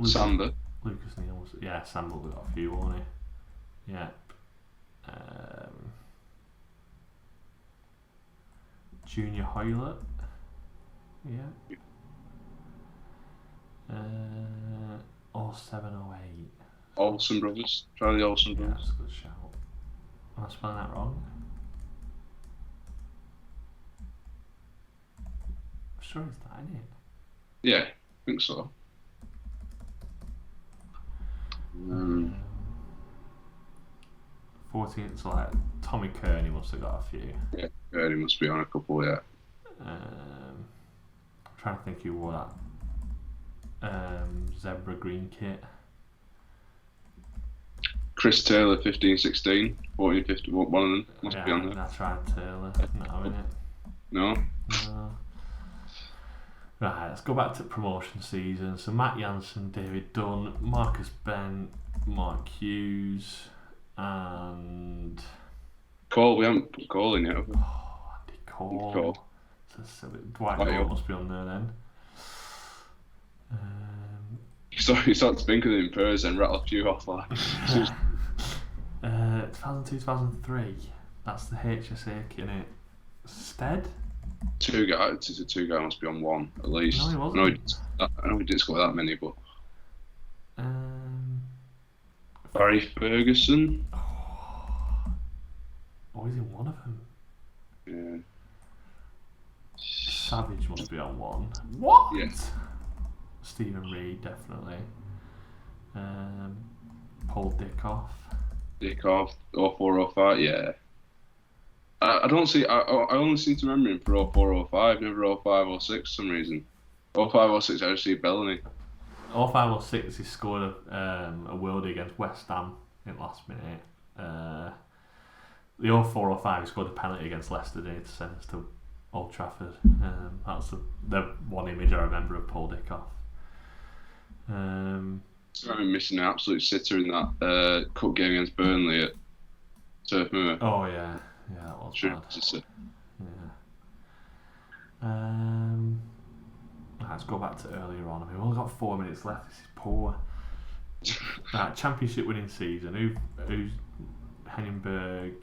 Sander. Lucas Neal was... Yeah, Sander will got a few, won't he? Yep. Junior Hoylett. Yeah. 0708. Olsen brothers. Try the Olsen Yeah, brothers. that's a good shout. Am I spelling that wrong? I'm sure it's that, isn't it? Yeah, I think so. 14th, so like Tommy Kearney must have got a few. Yeah, he must be on a couple, yeah. I'm trying to think who wore that zebra green kit. Chris Taylor, 15-16, 14-15, one of them must be on there. That's right, Taylor. Not having it. No? No. Right, let's go back to promotion season. So Matt Jansen, David Dunn, Marcus Bent, Mark Hughes, and Cole, we haven't put Cole in yet, have we? Andy Cole. So Dwight Cole must be on there then. So you start to think of him first and rattle a few off like. 2002, 2003. That's the HSA kit, innit? Stead? 2 guys. It's a 2 guy must be on 1 at least. No, he wasn't. I know he didn't score that many, but Um, Barry Ferguson. Oh, he's in one of them. Yeah. Savage must be on 1. What? Yeah. Stephen Reed, definitely. Paul Dickoff. Dickoff, 0405, yeah. I don't see. I only seem to remember him for 0405, never 0506 for some reason. 0506, I just see Bellamy. 0506, he scored a worldie against West Ham in last minute. The 0405, he scored a penalty against Leicester, didn't he, to send us to Old Trafford. That's the one image I remember of Paul Dickoff. I'm missing an absolute sitter in that cup game against Burnley at Turf Moor. Oh yeah, that was bad. Yeah. Let's go back to earlier on. I mean, we've only got 4 minutes left. This is poor. Right, championship winning season. Who's Henningberg?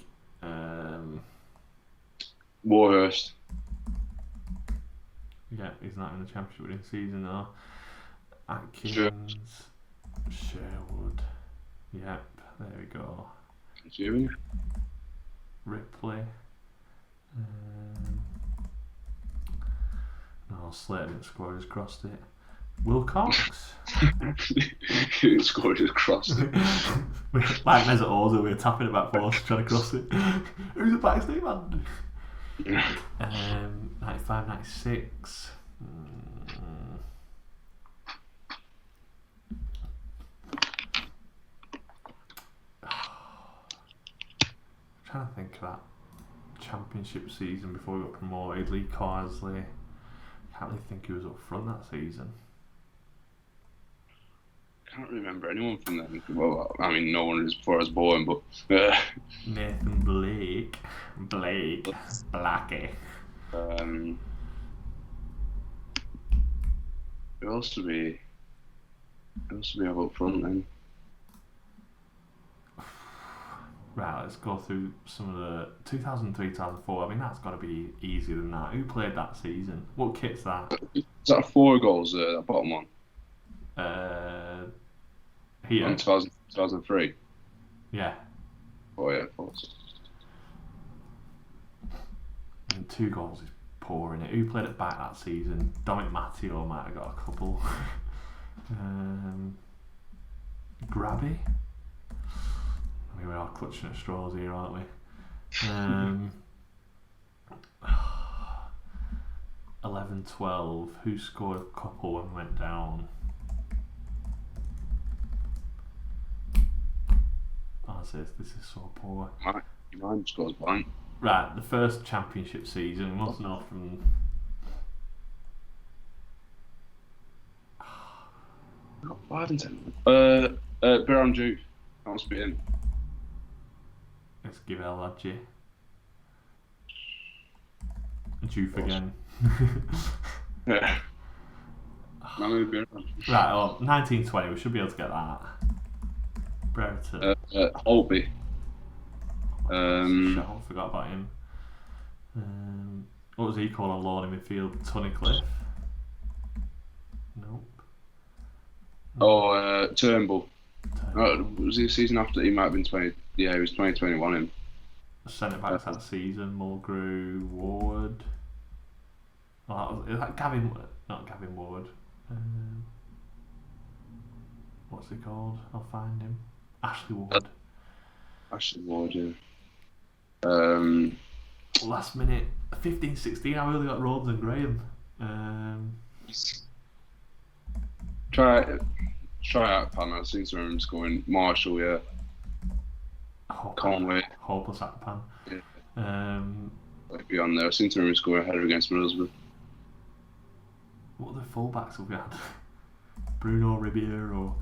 Warhurst. Yeah, he's not in the championship winning season though. Atkins, Sherwood. Yep, there we go. Jimmy. Ripley. No, Slater didn't score, just crossed it. Wilcox. He didn't score, just crossed it. Like Mesut Ozil, we were tapping it back post trying to cross it. Who's the backstay man? 95, 96. Trying to think of that championship season before we got promoted. Lee Carsley. Can't really think who was up front that season. can't remember anyone from them. Well, I mean, no one was before I was born, but Nathan Blackie. Who else do we have up front then? Right, let's go through some of the 2003, 2004. I mean, that's got to be easier than that. Who played that season? What kit's that? Is that 4 goals? That bottom one. Here. In 2003. Yeah. Oh yeah, of course. And 2 goals is poor in it. Who played it back that season? Dominic Matteo might have got a couple. Grabby. I mean, we're all clutching at straws here, aren't we? 11, 12. Who scored a couple when we went down? Honestly, this is so poor. Your mind just goes blank. Right, the first championship season, we must know from. Not bad in 10. Biram Juve. That must be in. Let's give it a lodgy. Juve again. Yeah. Right, well, 1920, we should be able to get that. Brereton. Holtby. I forgot about him. What was he called on loan in midfield? Tunnicliffe? Nope. Oh, Turnbull. Was he a season after? He might have been 20. Yeah, he was 2021 him. Centre backs that season: Mulgrew, Ward. Oh, is that Gavin? Not Gavin Ward. What's he called? I'll find him. Ashley Ward. Ashley Ward, yeah. Last minute, 15-16. I really got Rhodes and Graham. Try out Pan. I seem to remember scoring. Marshall, yeah. Conway. Hopeless Akpan. Yeah. Like beyond there, I seem to remember scoring a header against Middlesbrough. What other fullbacks have we had? Bruno Ribeiro.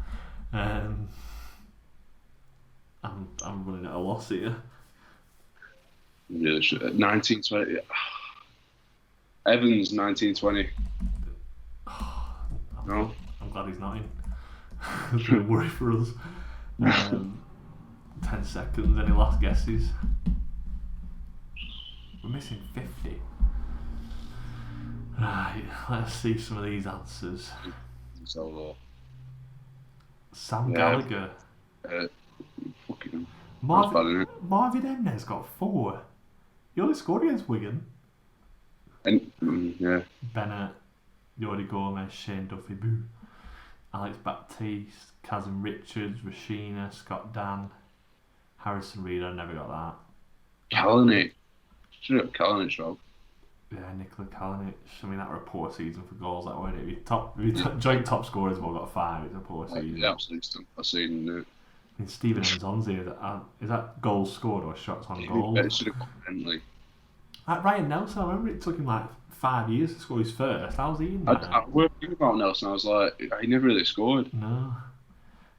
I'm running at a loss here. Really should. 1920. Evans, 1920. No. I'm glad he's not in. It's been a worry for us. 10 seconds. Any last guesses? We're missing 50. Right, let's see some of these answers. So, Sam Gallagher. Fucking. Marvin Emnes got 4. He only scored against Wigan. And yeah. Bennett, Jordi Gomez, Shane Duffy-Boo, Alex Baptiste, Kazim Richards, Rashina, Scott Dan, Harrison Reed. I never got that. Kalinic. Should have Kalinic, Rob. Yeah, Nikola Kalinic. I mean, that were a poor season for goals, that wasn't it? Joint top scorers have all got 5. It's a poor season. Yeah, absolutely still. I've seen it. I mean, Stephen Nzonzi, is that goals scored or shots on goal? It should have gone Bentley. Ryan Nelson, I remember it took him like 5 years to score his first. How's he in there? I was thinking about Nelson. I was like, he never really scored. No.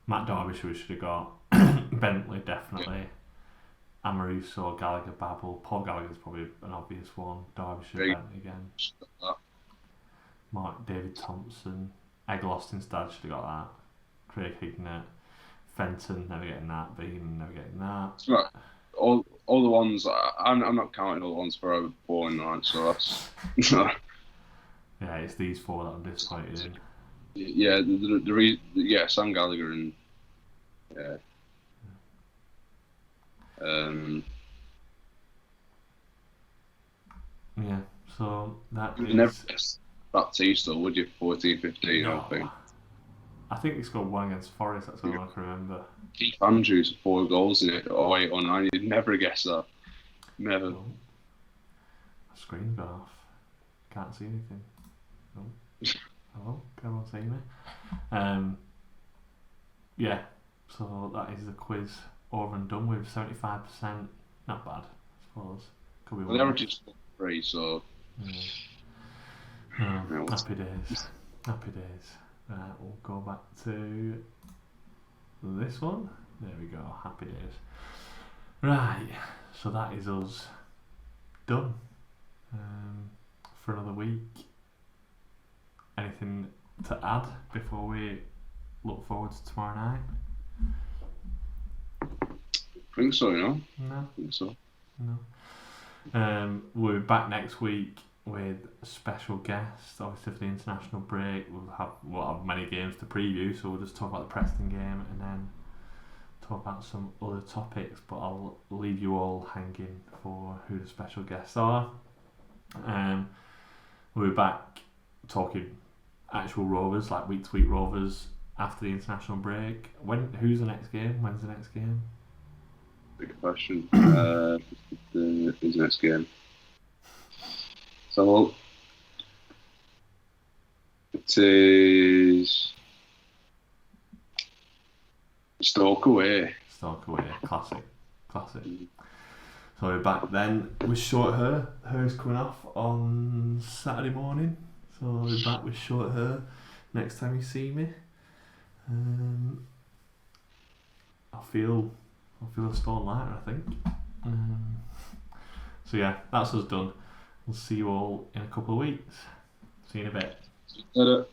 Matt Derbyshire should have got. Bentley, definitely. Yeah. Amoruso, Gallagher, Babel. Paul Gallagher's probably an obvious one. Derbyshire, Bentley again. Mark David Thompson. Eggloston Stad should have got that. Craig Hignett. Fenton, never getting that. Bean, never getting that. It's not, all the ones, I'm not counting all the ones for I was born, right? So that's. Yeah, it's these 4 that I'm disappointed in. Yeah, Sam Gallagher and. Yeah. Yeah, so that you is. Never guess Baptiste, though, would you? 14, 15, no. I think. I think he scored 1 against Forest, that's all I can remember. Keith Andrews, 4 goals in it, 08 or 09. You'd never guess that. Never. Oh. My screen's gone off. Can't see anything. Oh. Hello, can everyone see me? Yeah, so that is the quiz over and done with. 75%. Not bad, I suppose. Could be well, they were just 3, so. Yeah. Oh, happy days. Happy days. Right, we'll go back to this one. There we go. Happy days. Right. So that is us done for another week. Anything to add before we look forward to tomorrow night? I think so, No. I think so. No. We'll be back next week with a special guest. Obviously, for the international break, we'll have many games to preview, so we'll just talk about the Preston game and then talk about some other topics. But I'll leave you all hanging for who the special guests are. We'll be back talking actual Rovers, like week-to-week Rovers, after the international break. Who's the next game? When's the next game? Big question. His next game. So it is Stoke away. Classic. So we're back then with short hair. Hair's coming off on Saturday morning. So I'll be back with short hair next time you see me. I feel a stone lighter, I think. So yeah, that's us done. We'll see you all in a couple of weeks. See you in a bit. Later.